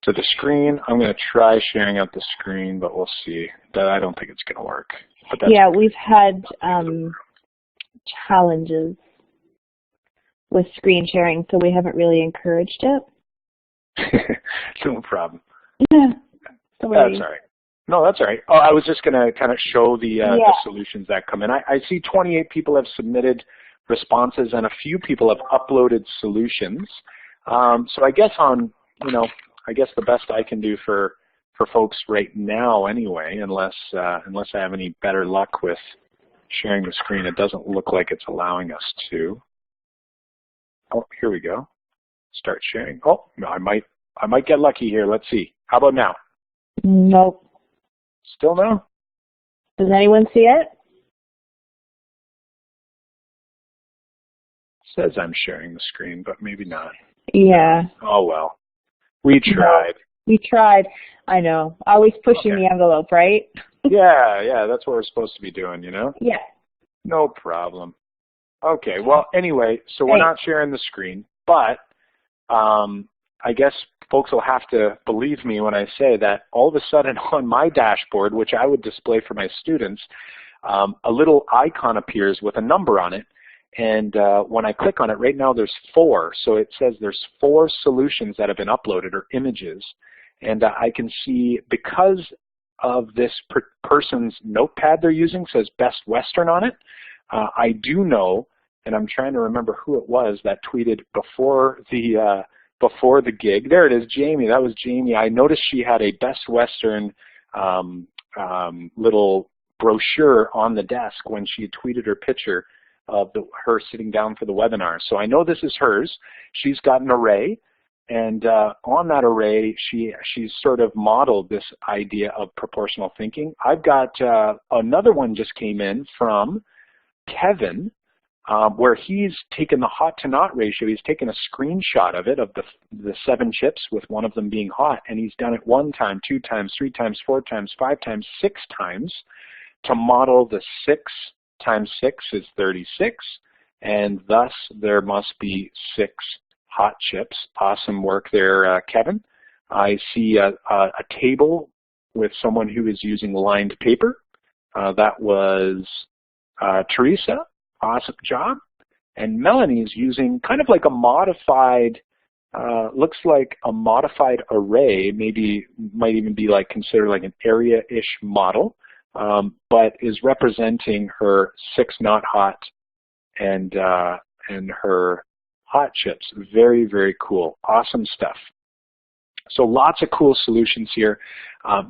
to the screen. I'm going to try sharing out the screen, but we'll see. I don't think it's going to work. But yeah, we've had challenges with screen sharing, so we haven't really encouraged it. No problem. Sorry. That's all right. No, that's all right. Oh, I was just going to kind of show the solutions that come in. I see 28 people have submitted responses and a few people have uploaded solutions. So I guess I guess the best I can do for folks right now anyway, unless I have any better luck with sharing the screen, it doesn't look like it's allowing us to. Oh, here we go. Start sharing. Oh, no, I might get lucky here. Let's see. How about now? Nope. Still no? Does anyone see it? Says I'm sharing the screen, but maybe not. Yeah. Oh well. We tried. We tried. I know. Always pushing the envelope, right? Yeah, that's what we're supposed to be doing, you know? Yeah. No problem. Okay, well, anyway, so we're not sharing the screen, but I guess folks will have to believe me when I say that all of a sudden on my dashboard, which I would display for my students, a little icon appears with a number on it. And when I click on it, right now there's 4. So it says there's 4 solutions that have been uploaded, or images. And I can see, because of this person's notepad they're using, says Best Western on it. I do know, and I'm trying to remember who it was that tweeted before the gig. There it is, Jamie. That was Jamie. I noticed she had a Best Western little brochure on the desk when she tweeted her picture of her sitting down for the webinar. So I know this is hers. She's got an array, and on that array, she's sort of modeled this idea of proportional thinking. I've got another one just came in from Kevin, where he's taken the hot to not ratio. He's taken a screenshot of it, of the 7 chips, with one of them being hot, and he's done it 1 time, 2 times, 3 times, 4 times, 5 times, 6 times to model the 6 times 6 is 36, and thus there must be 6 hot chips. Awesome work there, Kevin. I see a table with someone who is using lined paper. That was Teresa. Awesome job. And Melanie's using kind of like a modified, looks like a modified array, maybe might even be like considered like an area-ish model. But is representing her 6 not hot and and her hot chips. Very, very cool. Awesome stuff. So lots of cool solutions here.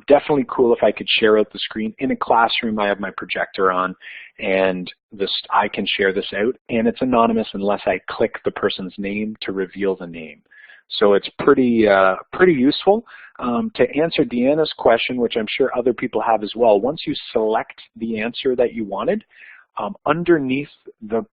Definitely cool if I could share out the screen. In a classroom, I have my projector on, and I can share this out, and it's anonymous unless I click the person's name to reveal the name. So it's pretty useful. To answer Deanna's question, which I'm sure other people have as well, once you select the answer that you wanted, underneath the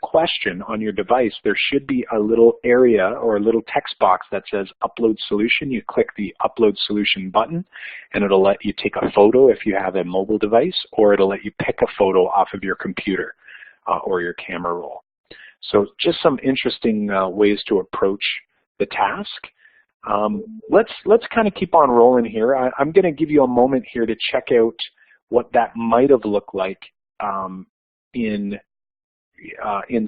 question on your device, there should be a little area or a little text box that says Upload Solution. You click the Upload Solution button, and it'll let you take a photo if you have a mobile device, or it'll let you pick a photo off of your computer or your camera roll. So just some interesting ways to approach the task. Let's kind of keep on rolling here. I'm going to give you a moment here to check out what that might have looked like in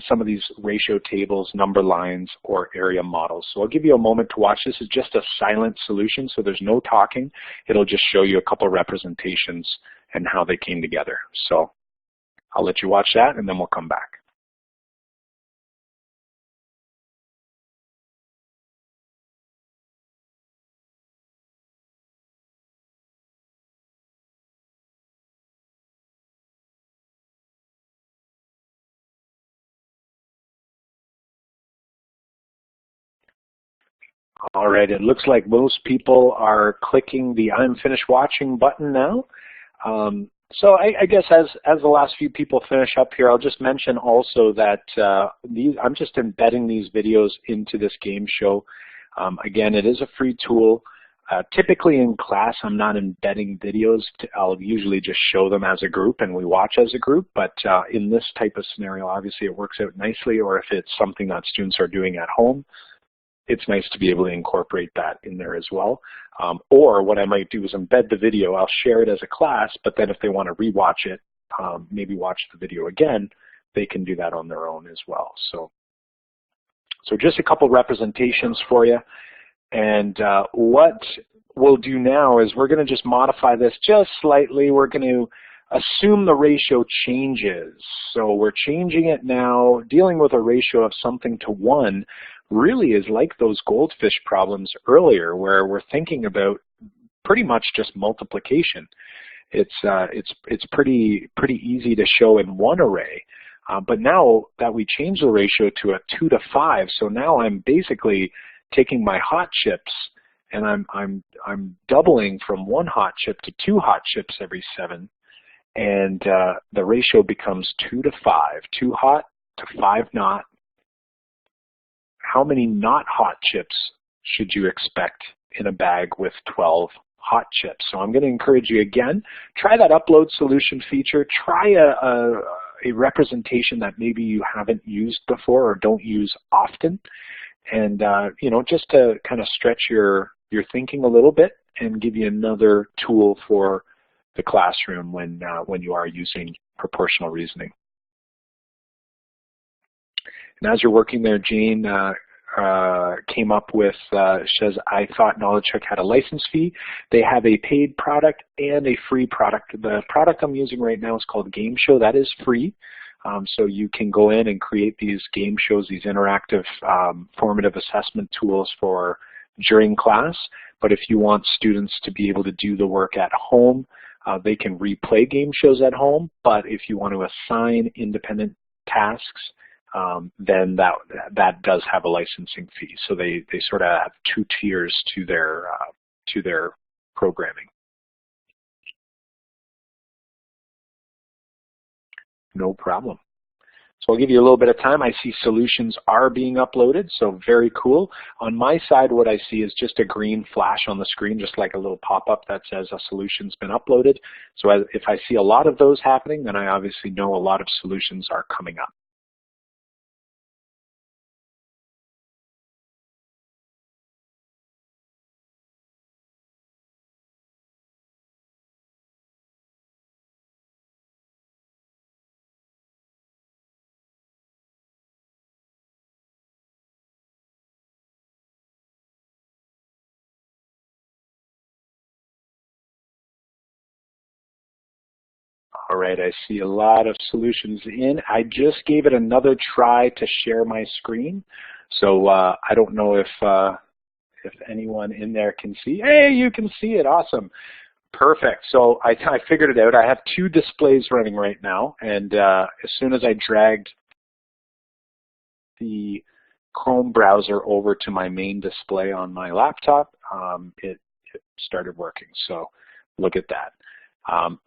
some of these ratio tables, number lines, or area models. So I'll give you a moment to watch. This is just a silent solution, so there's no talking. It'll just show you a couple representations and how they came together. So I'll let you watch that, and then we'll come back. All right, it looks like most people are clicking the I'm finished watching button now. So I guess as the last few people finish up here, I'll just mention also that I'm just embedding these videos into this game show. Again, it is a free tool. Typically in class, I'm not embedding videos. I'll usually just show them as a group and we watch as a group. But in this type of scenario, obviously it works out nicely, or if it's something that students are doing at home, it's nice to be able to incorporate that in there as well. Or what I might do is embed the video. I'll share it as a class, but then if they want to rewatch it, maybe watch the video again, they can do that on their own as well. So just a couple representations for you. And what we'll do now is we're going to just modify this just slightly. We're going to assume the ratio changes. So we're changing it now. Dealing with a ratio of something to 1 really is like those goldfish problems earlier, where we're thinking about pretty much just multiplication. It's pretty easy to show in one array. But now that we change the ratio to a 2 to 5, so now I'm basically taking my hot chips and I'm doubling from 1 hot chip to 2 hot chips every 7, and the ratio becomes 2 to 5, 2 hot to 5 not. How many not hot chips should you expect in a bag with 12 hot chips? So I'm going to encourage you again, try that upload solution feature. Try a representation that maybe you haven't used before or don't use often. And, you know, just to kind of stretch your thinking a little bit and give you another tool for the classroom when you are using proportional reasoning. And as you're working there, Jane came up with, says, I thought Knowledgehook had a license fee. They have a paid product and a free product. The product I'm using right now is called Game Show. That is free. So you can go in and create these game shows, these interactive formative assessment tools for during class. But if you want students to be able to do the work at home, they can replay game shows at home. But if you want to assign independent tasks, then that does have a licensing fee. So they sort of have 2 tiers to their programming. No problem. So I'll give you a little bit of time. I see solutions are being uploaded, so very cool. On my side, what I see is just a green flash on the screen, just like a little pop-up that says a solution's been uploaded. So if I see a lot of those happening, then I obviously know a lot of solutions are coming up. All right, I see a lot of solutions in. I just gave it another try to share my screen. So I don't know if anyone in there can see. Hey, you can see it. Awesome. Perfect. So I figured it out. I have two displays running right now, and as soon as I dragged the Chrome browser over to my main display on my laptop, it started working. So look at that.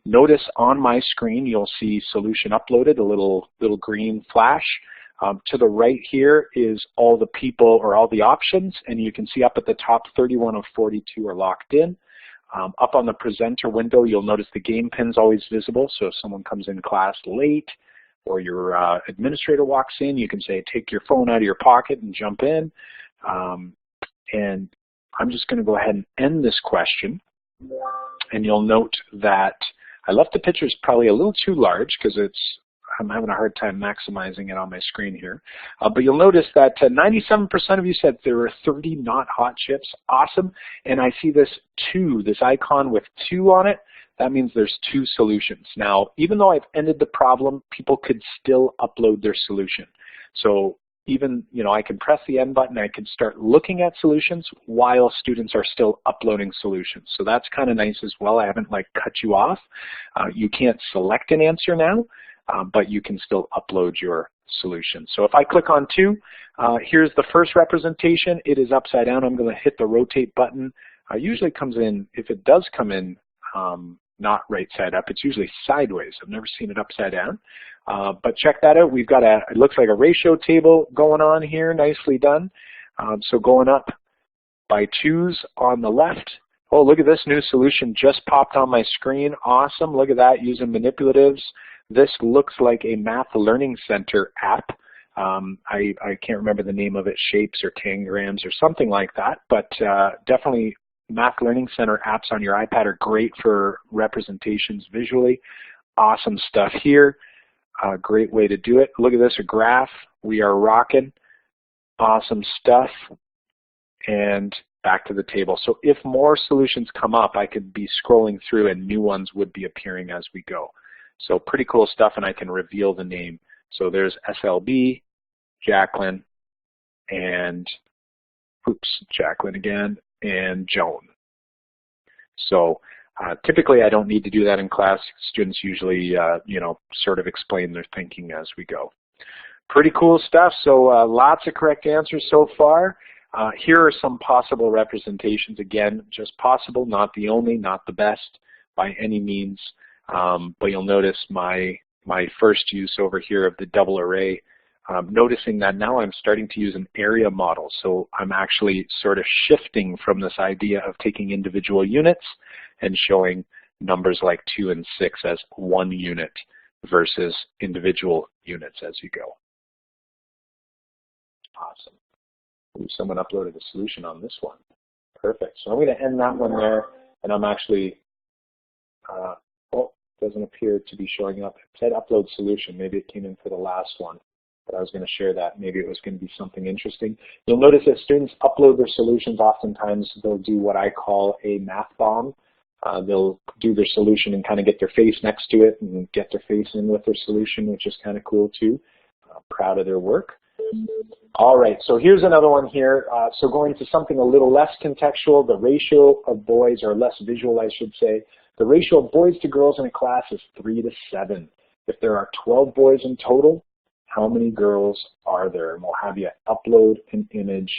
Notice on my screen you'll see solution uploaded, a little green flash. To the right here is all the people or all the options, and you can see up at the top 31 of 42 are locked in. Up on the presenter window, you'll notice the game pin's always visible, so if someone comes in class late or your administrator walks in, you can say, take your phone out of your pocket and jump in. And I'm just going to go ahead and end this question. And you'll note that I left the pictures probably a little too large because I'm having a hard time maximizing it on my screen here. But you'll notice that 97% of you said there were 30 not hot chips. Awesome. And I see this icon with 2 on it. That means there's 2 solutions. Now, even though I've ended the problem, people could still upload their solution. So even, I can press the end button, I can start looking at solutions while students are still uploading solutions. So that's kind of nice as well. I haven't cut you off. You can't select an answer now, but you can still upload your solution. So if I click on 2, here's the first representation. It is upside down. I'm going to hit the rotate button. Usually comes in, if it does come in not right side up, it's usually sideways. I've never seen it upside down. But check that out. We've got it looks like a ratio table going on here, nicely done. So going up by 2s on the left. Oh, look at this new solution just popped on my screen. Awesome. Look at that, using manipulatives. This looks like a Math Learning Center app. I can't remember the name of it, Shapes or Tangrams or something like that, but definitely Math Learning Center apps on your iPad are great for representations visually. Awesome stuff here. Great way to do it. Look at this, a graph. We are rocking. Awesome stuff. And back to the table. So if more solutions come up, I could be scrolling through and new ones would be appearing as we go. So pretty cool stuff, and I can reveal the name. So there's SLB, Jacqueline, and, Jacqueline again, and Joan. So typically I don't need to do that in class. Students usually, sort of explain their thinking as we go. Pretty cool stuff. So lots of correct answers so far. Here are some possible representations. Again, just possible, not the only, not the best by any means. But you'll notice my first use over here of the double array, noticing that now I'm starting to use an area model. So I'm actually sort of shifting from this idea of taking individual units and showing numbers like 2 and 6 as one unit versus individual units as you go. Awesome. Ooh, someone uploaded a solution on this one. Perfect. So I'm going to end that one there, and I'm actually, doesn't appear to be showing up. It said upload solution. Maybe it came in for the last one, but I was going to share that. Maybe it was going to be something interesting. You'll notice that students upload their solutions. Oftentimes they'll do what I call a math bomb. They'll do their solution and kind of get their face next to it and get their face in with their solution, which is kind of cool too. Proud of their work. All right, so here's another one here. So going to something a little less contextual, the ratio of boys, or less visual I should say, the ratio of boys to girls in a class is 3 to 7. If there are 12 boys in total, how many girls are there? And we'll have you upload an image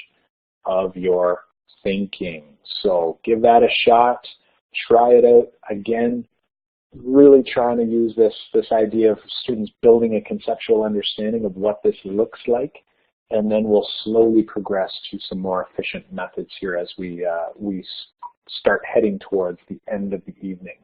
of your thinking. So give that a shot, try it out. Again, really trying to use this idea of students building a conceptual understanding of what this looks like, and then we'll slowly progress to some more efficient methods here as we start heading towards the end of the evening.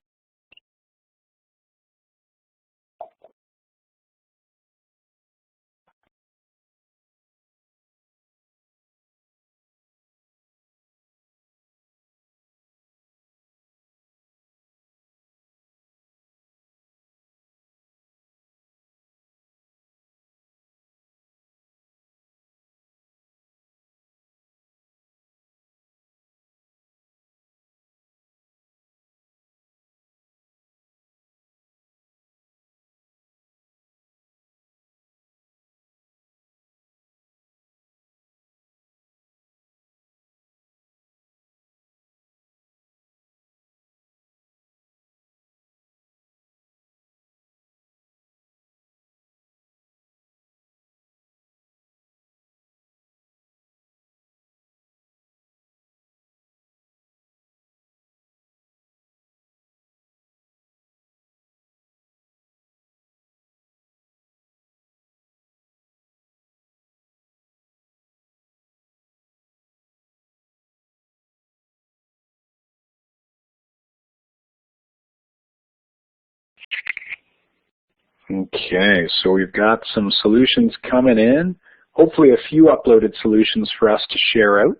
Okay, so we've got some solutions coming in. Hopefully a few uploaded solutions for us to share out.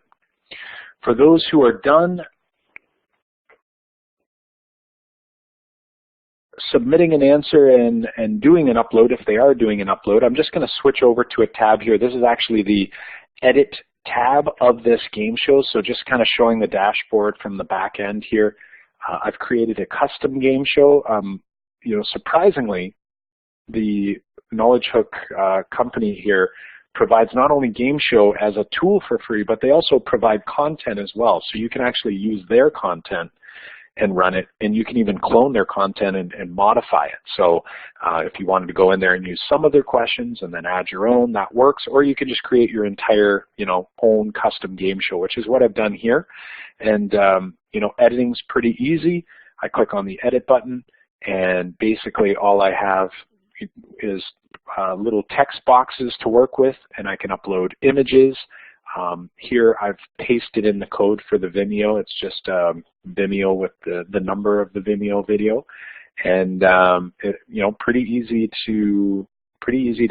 For those who are done submitting an answer and doing an upload, if they are doing an upload, I'm just going to switch over to a tab here. This is actually the edit tab of this game show, so just kind of showing the dashboard from the back end here. I've created a custom game show. You know, surprisingly, the Knowledgehook company here provides not only game show as a tool for free, but they also provide content as well. So you can actually use their content and run it, and you can even clone their content and modify it. So if you wanted to go in there and use some of their questions and then add your own, that works. Or you could just create your entire, you know, own custom game show, which is what I've done here. And you know, editing's pretty easy. I click on the edit button, and basically all I have is little text boxes to work with, and I can upload images. Here I've pasted in the code for the Vimeo. It's just Vimeo with the number of the Vimeo video, and you know, pretty easy to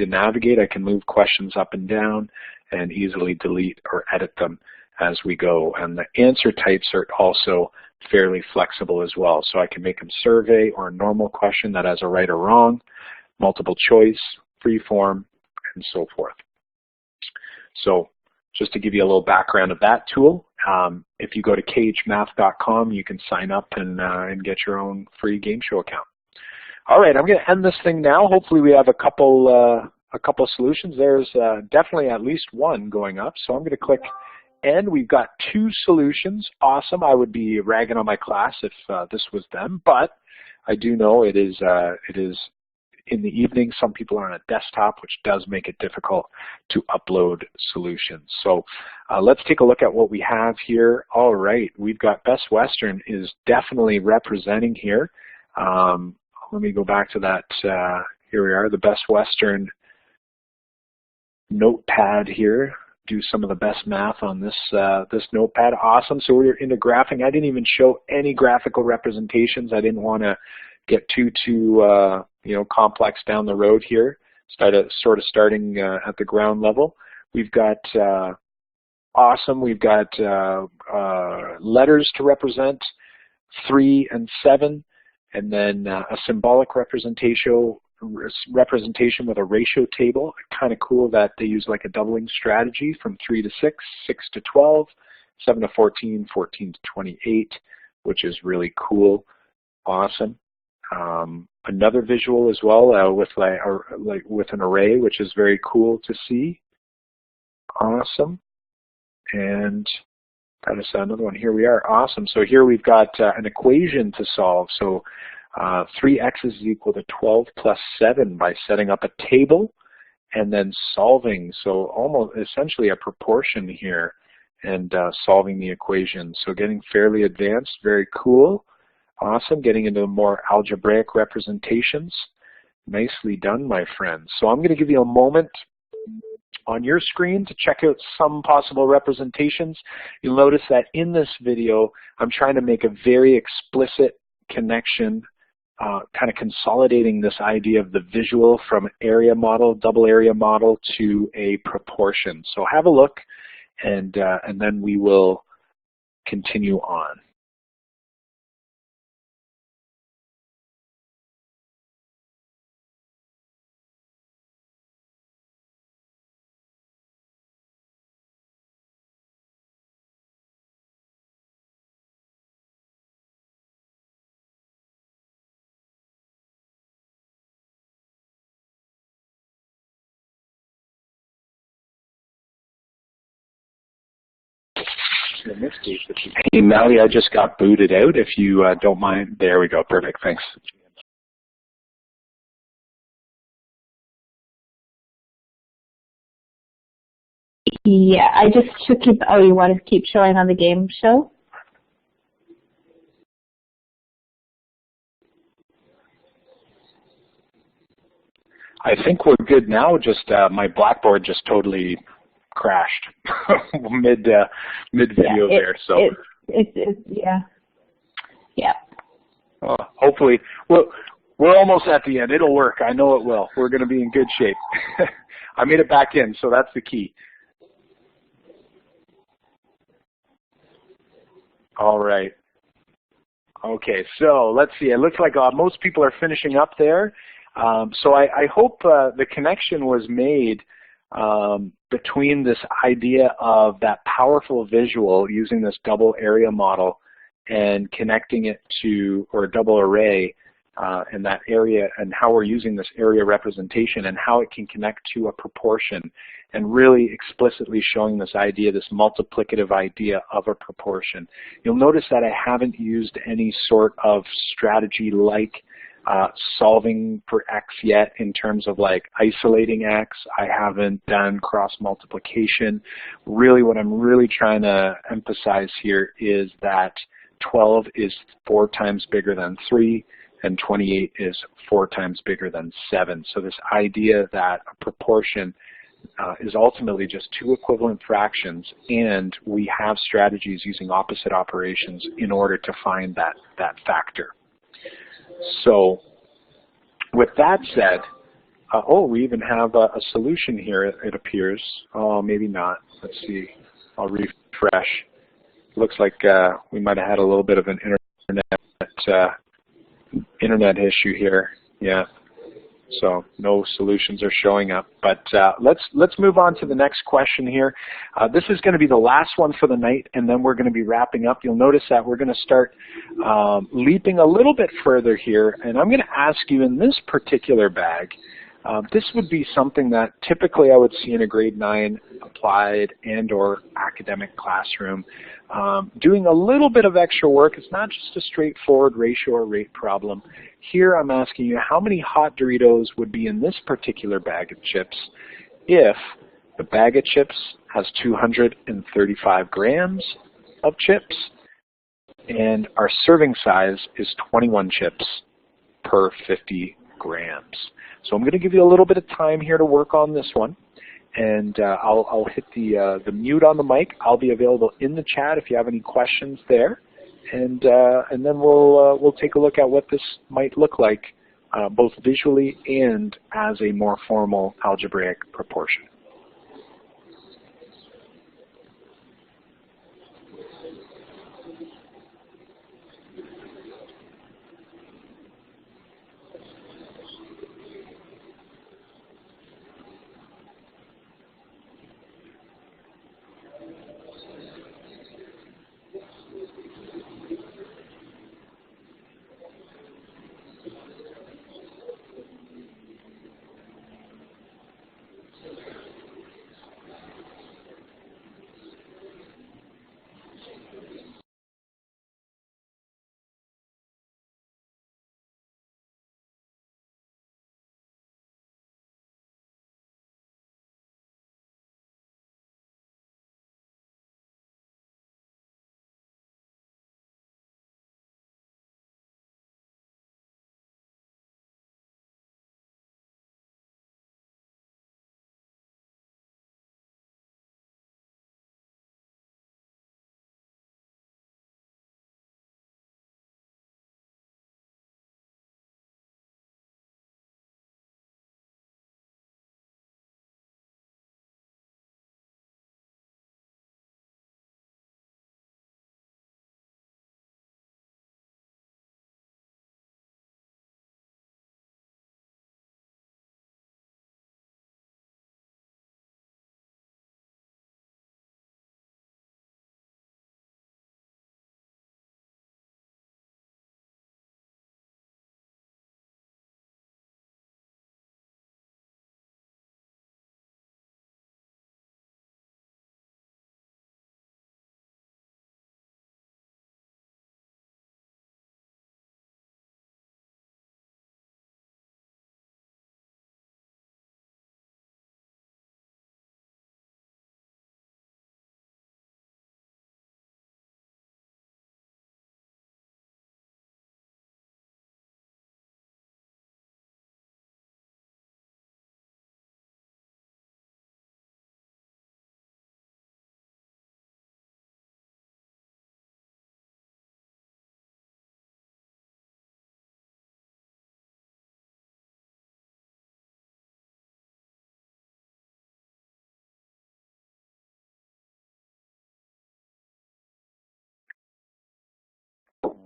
navigate. I can move questions up and down and easily delete or edit them as we go. And the answer types are also fairly flexible as well. So I can make them survey or a normal question that has a right or wrong, multiple choice, free form, and so forth. So just to give you a little background of that tool, if you go to khmath.com, you can sign up and get your own free game show account. All right, I'm going to end this thing now. Hopefully we have a couple solutions. There's definitely at least one going up, so I'm going to click end. We've got 2 solutions. Awesome. I would be ragging on my class if this was them, but I do know it is in the evening. Some people are on a desktop, which does make it difficult to upload solutions. So let's take a look at what we have here. All right, we've got Best Western is definitely representing here. Let me go back to that. Here we are, the Best Western notepad here. Do some of the best math on this this notepad. Awesome. So we're into graphing. I didn't even show any graphical representations. I didn't want to get too you know, complex down the road here. Sort of starting at the ground level. We've got awesome. We've got letters to represent 3 and 7, and then a symbolic representation with a ratio table. Kind of cool that they use like a doubling strategy from 3 to 6, 6 to 12, 7 to 14, 14 to 28, which is really cool. Awesome. Another visual as well with with an array, which is very cool to see. Awesome. And that is another one. Here we are. Awesome. So here we've got an equation to solve. So 3x is equal to 12 plus 7 by setting up a table and then solving. So almost essentially a proportion here and solving the equation. So getting fairly advanced, very cool. Awesome, getting into more algebraic representations. Nicely done, my friends. So I'm going to give you a moment on your screen to check out some possible representations. You'll notice that in this video, I'm trying to make a very explicit connection, kind of consolidating this idea of the visual from area model, double area model, to a proportion. So have a look, and then we will continue on. In this case, hey, Melly, I just got booted out. If you don't mind, there we go. Perfect. Thanks. Yeah, I just should keep. Oh, you want to keep showing on the game show? I think we're good now. Just my Blackboard just totally crashed mid video there. So yeah. hopefully, well, We're almost at the end. It'll work. I know it will. We're going to be in good shape. I made it back in, so that's the key. All right. Okay, so let's see. It looks like most people are finishing up there. So I hope the connection was made between this idea of that powerful visual using this double area model and connecting it to, or a double array, and that area, and how we're using this area representation and how it can connect to a proportion, and really explicitly showing this idea, this multiplicative idea of a proportion. You'll notice that I haven't used any sort of strategy like solving for X yet in terms of like isolating X. I haven't done cross multiplication. Really what I'm really trying to emphasize here is that 12 is 4 times bigger than 3, and 28 is 4 times bigger than 7. So this idea that a proportion is ultimately just 2 equivalent fractions, and we have strategies using opposite operations in order to find that factor. So with that said, oh, we even have a solution here, it appears. Oh, maybe not. Let's see. I'll refresh. Looks like we might have had a little bit of an internet issue here. Yeah. So no solutions are showing up. But let's move on to the next question here. This is going to be the last one for the night, and then we're going to be wrapping up. You'll notice that we're going to start leaping a little bit further here, and I'm going to ask you in this particular bag, this would be something that typically I would see in a grade 9 applied and or academic classroom. Doing a little bit of extra work. It's not just a straightforward ratio or rate problem. Here I'm asking you how many hot Doritos would be in this particular bag of chips if the bag of chips has 235 grams of chips and our serving size is 21 chips per 50 grams. So I'm going to give you a little bit of time here to work on this one, and I'll hit the mute on the mic. I'll be available in the chat if you have any questions there, and then we'll take a look at what this might look like both visually and as a more formal algebraic proportion.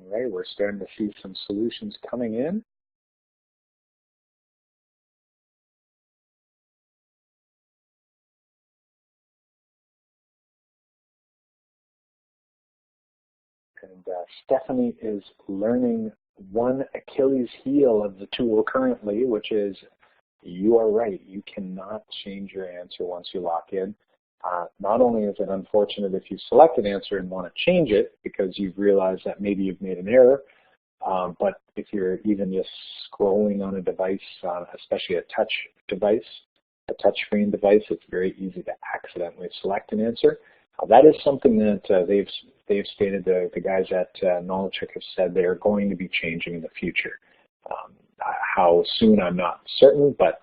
All right, we're starting to see some solutions coming in. And Stephanie is learning one Achilles heel of the tool currently, which is you are right. You cannot change your answer once you lock in. Not only is it unfortunate if you select an answer and want to change it because you've realized that maybe you've made an error, but if you're even just scrolling on a device, especially a touch device, a touchscreen device, it's very easy to accidentally select an answer. That is something that they've stated, the guys at Knowledgehook have said they are going to be changing in the future. How soon, I'm not certain, but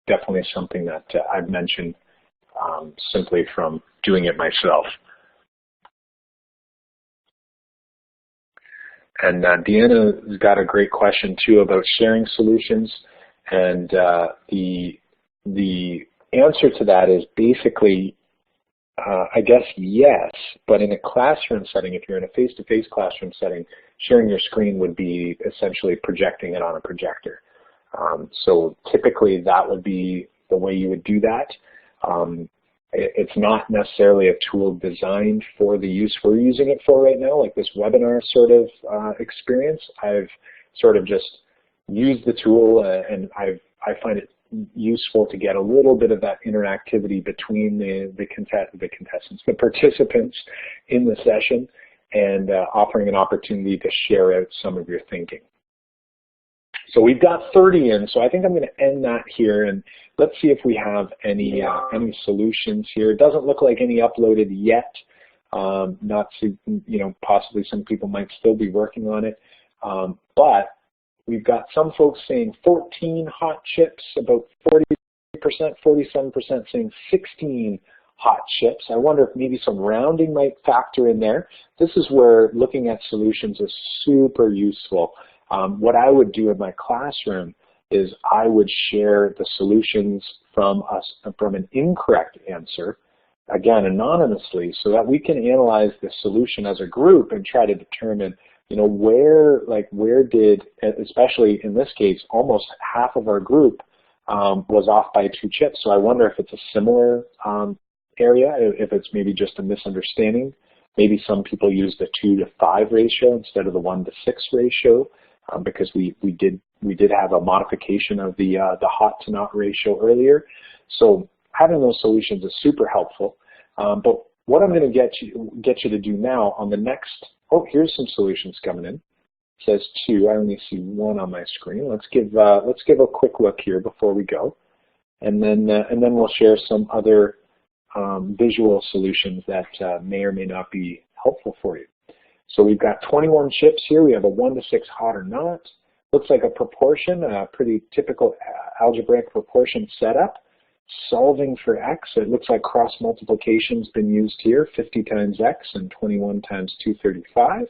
definitely something that I've mentioned simply from doing it myself. And Deanna's got a great question too about sharing solutions, and the answer to that is basically, I guess yes, but in a classroom setting, if you're in a face-to-face classroom setting, sharing your screen would be essentially projecting it on a projector. So typically that would be the way you would do that. It's not necessarily a tool designed for the use we're using it for right now, like this webinar sort of experience. I've sort of just used the tool and I find it useful to get a little bit of that interactivity between the participants in the session, and offering an opportunity to share out some of your thinking. So we've got 30 in, so I think I'm going to end that here, and let's see if we have any solutions here. It doesn't look like any uploaded yet. Not to, possibly some people might still be working on it, but we've got some folks saying 14 hot chips, about 40%, 47% saying 16 hot chips. I wonder if maybe some rounding might factor in there. This is where looking at solutions is super useful. What I would do in my classroom is I would share the solutions from an incorrect answer, again, anonymously, so that we can analyze the solution as a group and try to determine, where did, especially in this case, almost half of our group was off by 2 chips. So I wonder if it's a similar area, if it's maybe just a misunderstanding. Maybe some people use the 2-to-5 ratio instead of the 1-to-6 ratio, because we did have a modification of the hot to not ratio earlier. So having those solutions is super helpful. But what I'm going to get you to do now on the next, here's some solutions coming in. It says 2. I only see 1 on my screen. Let's give a quick look here before we go, and then we'll share some other visual solutions that may or may not be helpful for you. So we've got 21 chips here. We have a 1-to-6 hot or not. Looks like a proportion, a pretty typical algebraic proportion setup. Solving for x, it looks like cross multiplication's been used here, 50 times x and 21 times 235.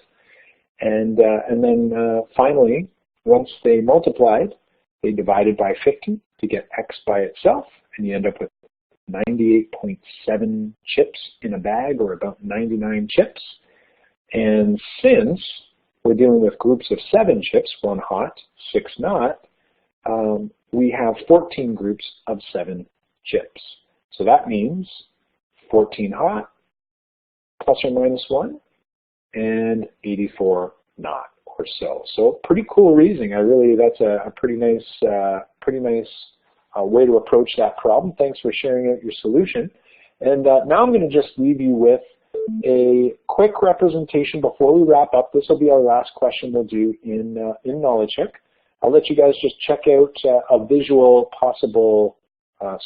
And then finally, once they multiplied, they divided by 50 to get x by itself, and you end up with 98.7 chips in a bag, or about 99 chips. And since we're dealing with groups of 7 chips, 1 hot, 6 not, we have 14 groups of 7 chips. So that means 14 hot, plus or minus 1, and 84 not, or so. So pretty cool reasoning. That's a pretty nice way to approach that problem. Thanks for sharing out your solution. And now I'm going to just leave you with a quick representation before we wrap up. This will be our last question we'll do in Knowledgehook. I'll let you guys just check out a visual possible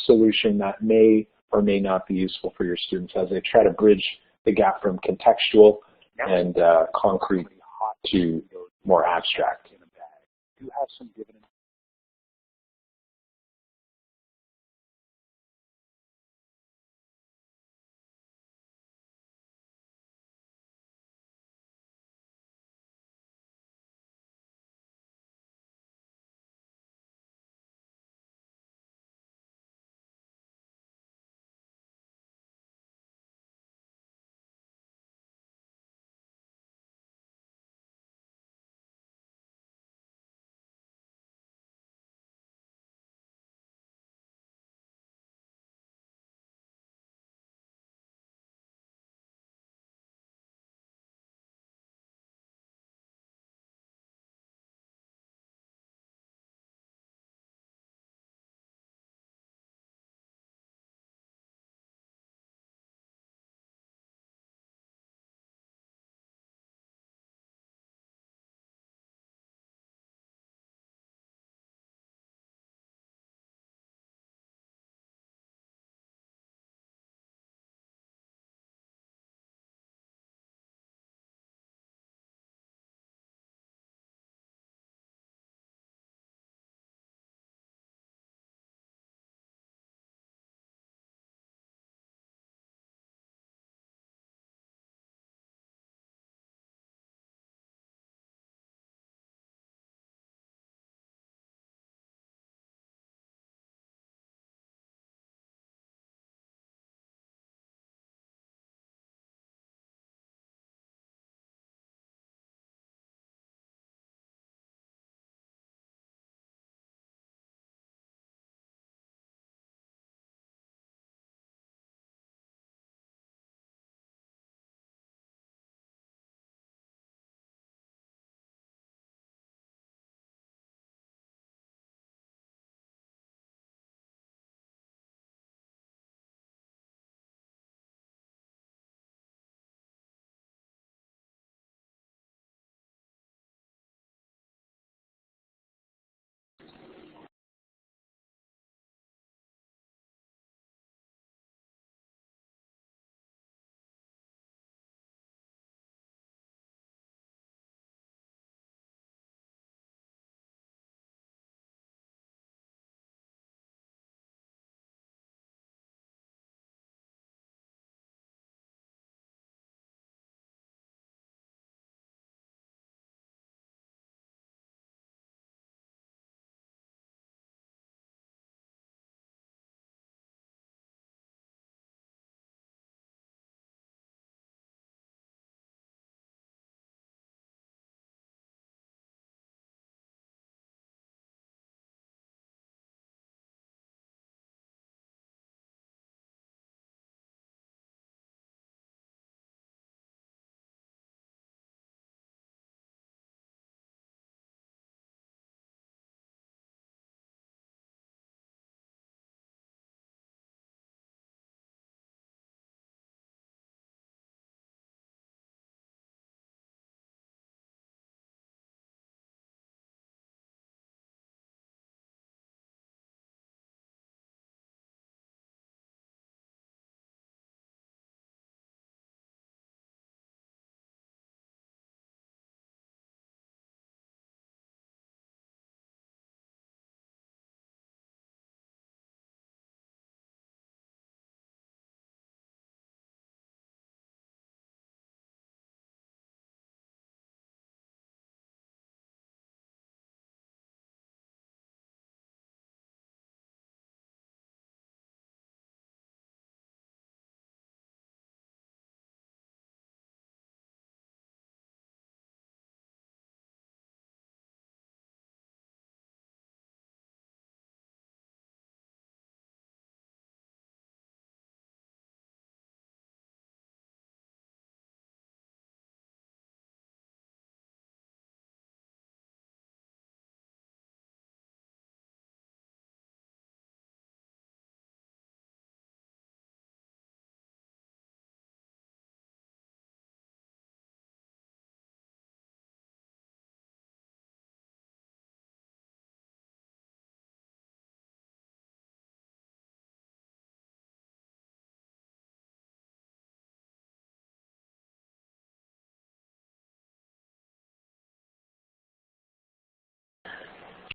solution that may or may not be useful for your students as they try to bridge the gap from contextual and concrete to more abstract. You have some dividends.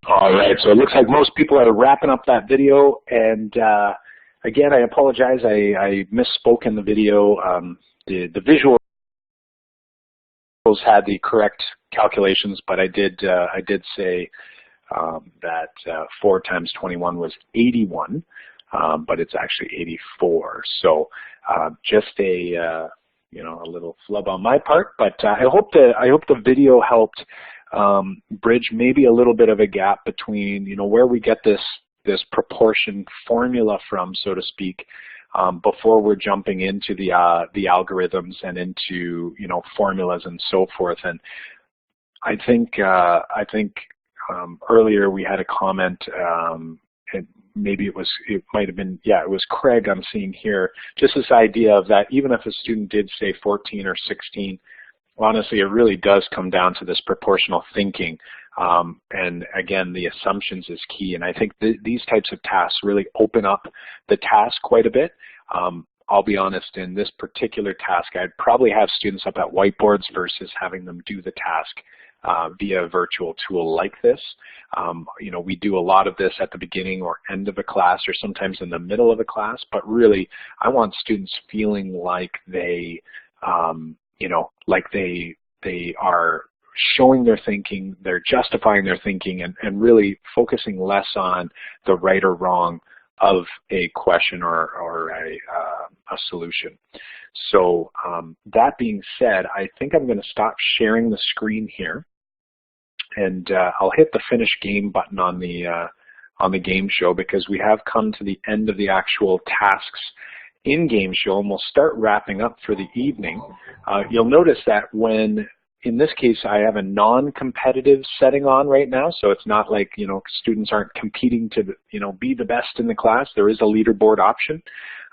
All right, so it looks like most people are wrapping up that video, and again, I apologize, I misspoke in the video. The visuals had the correct calculations, but I did say that 4 times 21 was 81, but it's actually 84. So just a a little flub on my part, but I hope the video helped bridge maybe a little bit of a gap between where we get this proportion formula from, so to speak, before we're jumping into the algorithms and into formulas and so forth. And I think earlier we had a comment, and maybe it might have been, it was Craig I'm seeing here, just this idea of that even if a student did say 14 or 16, honestly, it really does come down to this proportional thinking. And again, the assumptions is key. And I think these types of tasks really open up the task quite a bit. I'll be honest, in this particular task, I'd probably have students up at whiteboards versus having them do the task via a virtual tool like this. We do a lot of this at the beginning or end of a class, or sometimes in the middle of a class, but really I want students feeling like they they are showing their thinking, they're justifying their thinking, and really focusing less on the right or wrong of a question or a solution. So that being said, I think I'm going to stop sharing the screen here, and I'll hit the finish game button on the game show, because we have come to the end of the actual tasks in game show, and we'll start wrapping up for the evening. You'll notice that in this case, I have a non-competitive setting on right now, so it's not like students aren't competing to be the best in the class. There is a leaderboard option,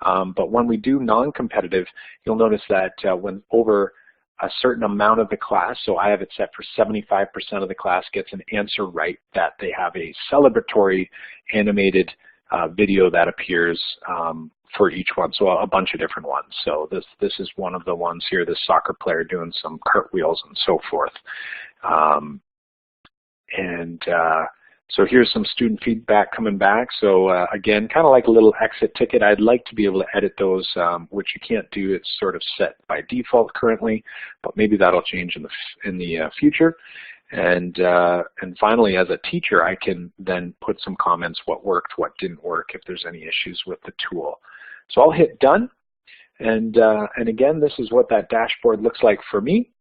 but when we do non-competitive, you'll notice that when over a certain amount of the class, so I have it set for 75% of the class gets an answer right, that they have a celebratory animated video that appears for each one, so a bunch of different ones. So this is one of the ones here, this soccer player doing some cartwheels and so forth. So here's some student feedback coming back. So again, kind of like a little exit ticket, I'd like to be able to edit those, which you can't do. It's sort of set by default currently, but maybe that'll change in the future. And finally, as a teacher, I can then put some comments, what worked, what didn't work, if there's any issues with the tool. So I'll hit done, and again, this is what that dashboard looks like for me.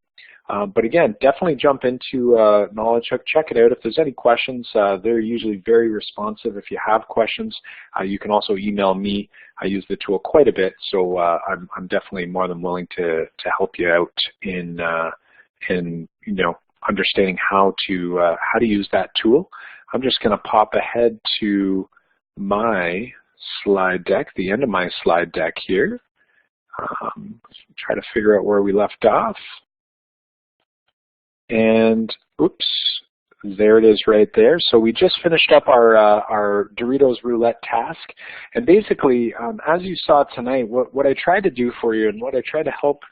But again, definitely jump into Knowledgehook, check it out. If there's any questions, they're usually very responsive. If you have questions, you can also email me. I use the tool quite a bit, so I'm definitely more than willing to help you out in understanding how to use that tool. I'm just going to pop ahead to my slide deck, the end of my slide deck here. Try to figure out where we left off. And oops, there it is right there. So we just finished up our Doritos roulette task. And basically, as you saw tonight, what I tried to do for you and what I tried to help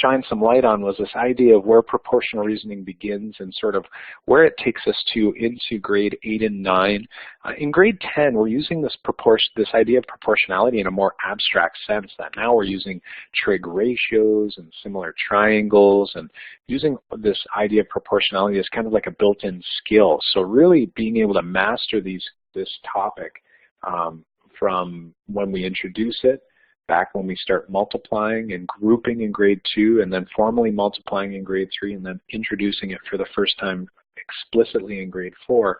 shine some light on was this idea of where proportional reasoning begins and sort of where it takes us to into grade 8 and 9. In grade 10, we're using this idea of proportionality in a more abstract sense, that now we're using trig ratios and similar triangles, and using this idea of proportionality as kind of like a built-in skill. So really being able to master this topic from when we introduce it, back when we start multiplying and grouping in grade 2, and then formally multiplying in grade 3, and then introducing it for the first time explicitly in grade 4.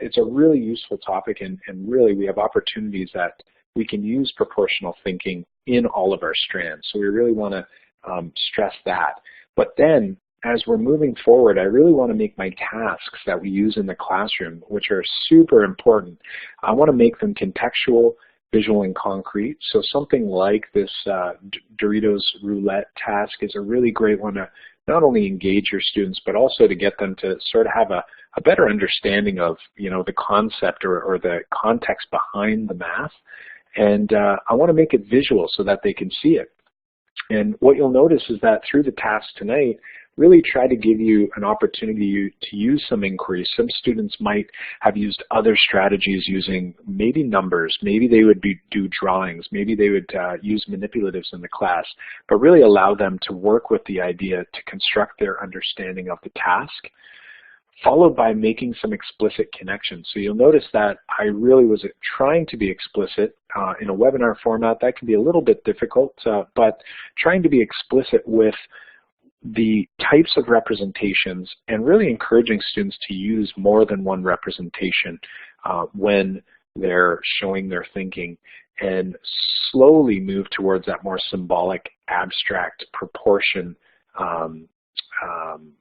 It's a really useful topic, and really we have opportunities that we can use proportional thinking in all of our strands. So we really want to stress that. But then, as we're moving forward, I really want to make my tasks that we use in the classroom, which are super important, I want to make them contextual, visual, and concrete. So something like this Doritos roulette task is a really great one to not only engage your students, but also to get them to sort of have a better understanding of the concept or the context behind the math. And I want to make it visual so that they can see it. And what you'll notice is that through the task tonight, really try to give you an opportunity to use some inquiry. Some students might have used other strategies using maybe numbers, maybe they would do drawings, maybe they would use manipulatives in the class, but really allow them to work with the idea to construct their understanding of the task, followed by making some explicit connections. So you'll notice that I really was trying to be explicit. In a webinar format, that can be a little bit difficult, but trying to be explicit with the types of representations and really encouraging students to use more than one representation when they're showing their thinking, and slowly move towards that more symbolic, abstract proportion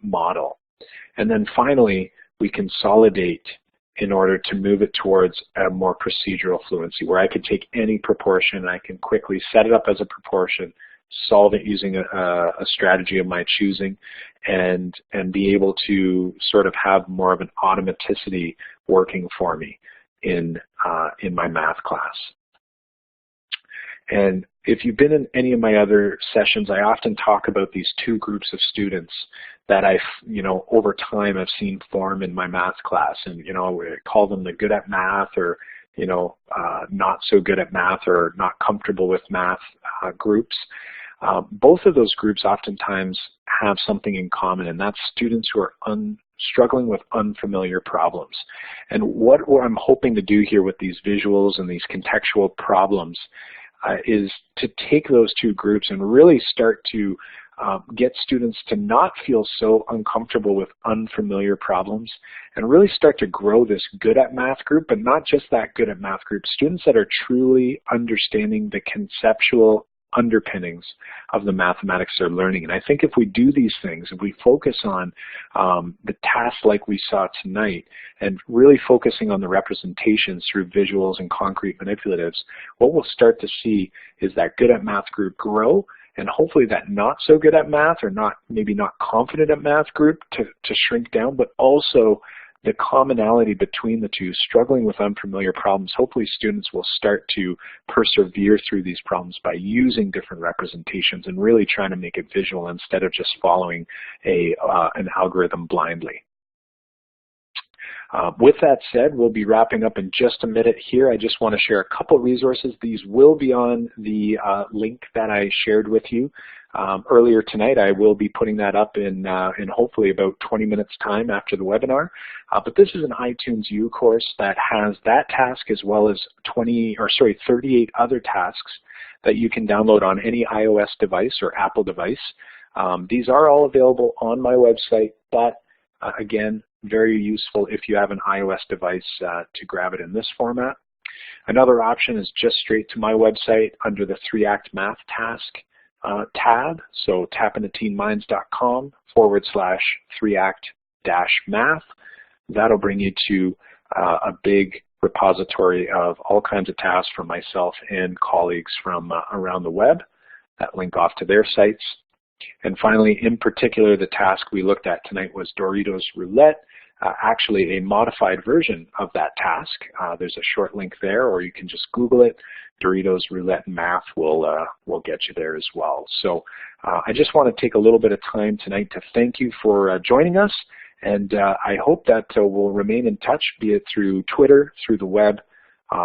model. And then finally, we consolidate in order to move it towards a more procedural fluency, where I could take any proportion, I can quickly set it up as a proportion, solve it using a strategy of my choosing, and be able to sort of have more of an automaticity working for me in my math class. And if you've been in any of my other sessions, I often talk about these two groups of students that over time I've seen form in my math class, and we call them the good at math, or not so good at math, or not comfortable with math groups. Both of those groups oftentimes have something in common, and that's students who are struggling with unfamiliar problems. And what I'm hoping to do here with these visuals and these contextual problems is to take those two groups and really start to get students to not feel so uncomfortable with unfamiliar problems, and really start to grow this good at math group, but not just that good at math group, students that are truly understanding the conceptual underpinnings of the mathematics they're learning. And I think if we do these things, if we focus on the tasks like we saw tonight, and really focusing on the representations through visuals and concrete manipulatives, what we'll start to see is that good at math group grow, and hopefully that not so good at math, or maybe not confident at math group to shrink down, but also the commonality between the two, struggling with unfamiliar problems. Hopefully students will start to persevere through these problems by using different representations and really trying to make it visual instead of just following an algorithm blindly. With that said, we'll be wrapping up in just a minute here. I just want to share a couple resources. These will be on the link that I shared with you earlier tonight. I will be putting that up in hopefully about 20 minutes time after the webinar. But this is an iTunes U course that has that task as well as 38 other tasks that you can download on any iOS device or Apple device. These are all available on my website, but again, very useful if you have an iOS device to grab it in this format. Another option is just straight to my website under the 3-Act Math Task tab. So tapintoteen.com/3act-math. That'll bring you to a big repository of all kinds of tasks from myself and colleagues from around the web that link off to their sites. And finally, in particular, the task we looked at tonight was Doritos Roulette, actually a modified version of that task. There's a short link there, or you can just Google it. Doritos Roulette Math will get you there as well. So I just want to take a little bit of time tonight to thank you for joining us, and I hope that we'll remain in touch, be it through Twitter, through the web,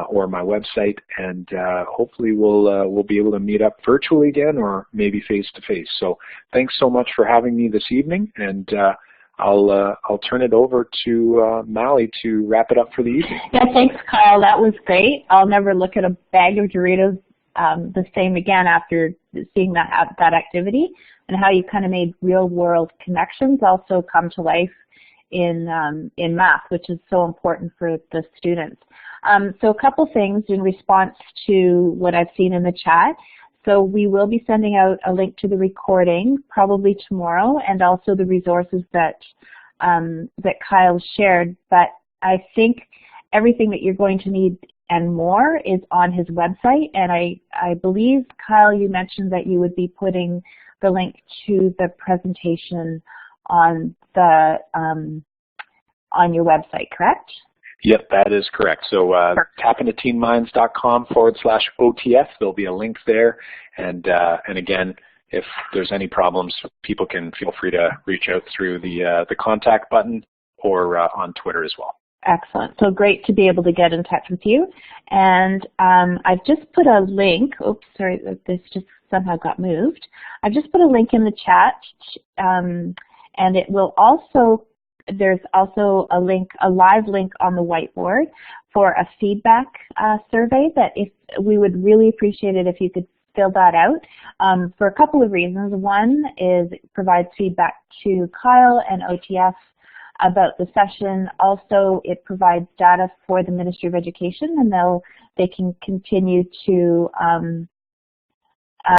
or my website, and hopefully we'll be able to meet up virtually again, or maybe face to face. So thanks so much for having me this evening, and I'll turn it over to Mally to wrap it up for the evening. Yeah, thanks, Kyle. That was great. I'll never look at a bag of Doritos the same again after seeing that activity, and how you kind of made real-world connections also come to life in math, which is so important for the students. So a couple things in response to what I've seen in the chat. So we will be sending out a link to the recording probably tomorrow, and also the resources that Kyle shared. But I think everything that you're going to need and more is on his website. And I believe, Kyle, you mentioned that you would be putting the link to the presentation on your website, correct? Yep, that is correct. So tapintoteenminds.com/OTF, there'll be a link there. And again, if there's any problems, people can feel free to reach out through the contact button or on Twitter as well. Excellent. So great to be able to get in touch with you. And I've just put a link. Oops, sorry, this just somehow got moved. I've just put a link in the chat, and it will also, there's also a link, a live link on the whiteboard for a feedback survey that if we would really appreciate it if you could fill that out for a couple of reasons. One is it provides feedback to Kyle and OTF about the session. Also, it provides data for the Ministry of Education, and they can continue to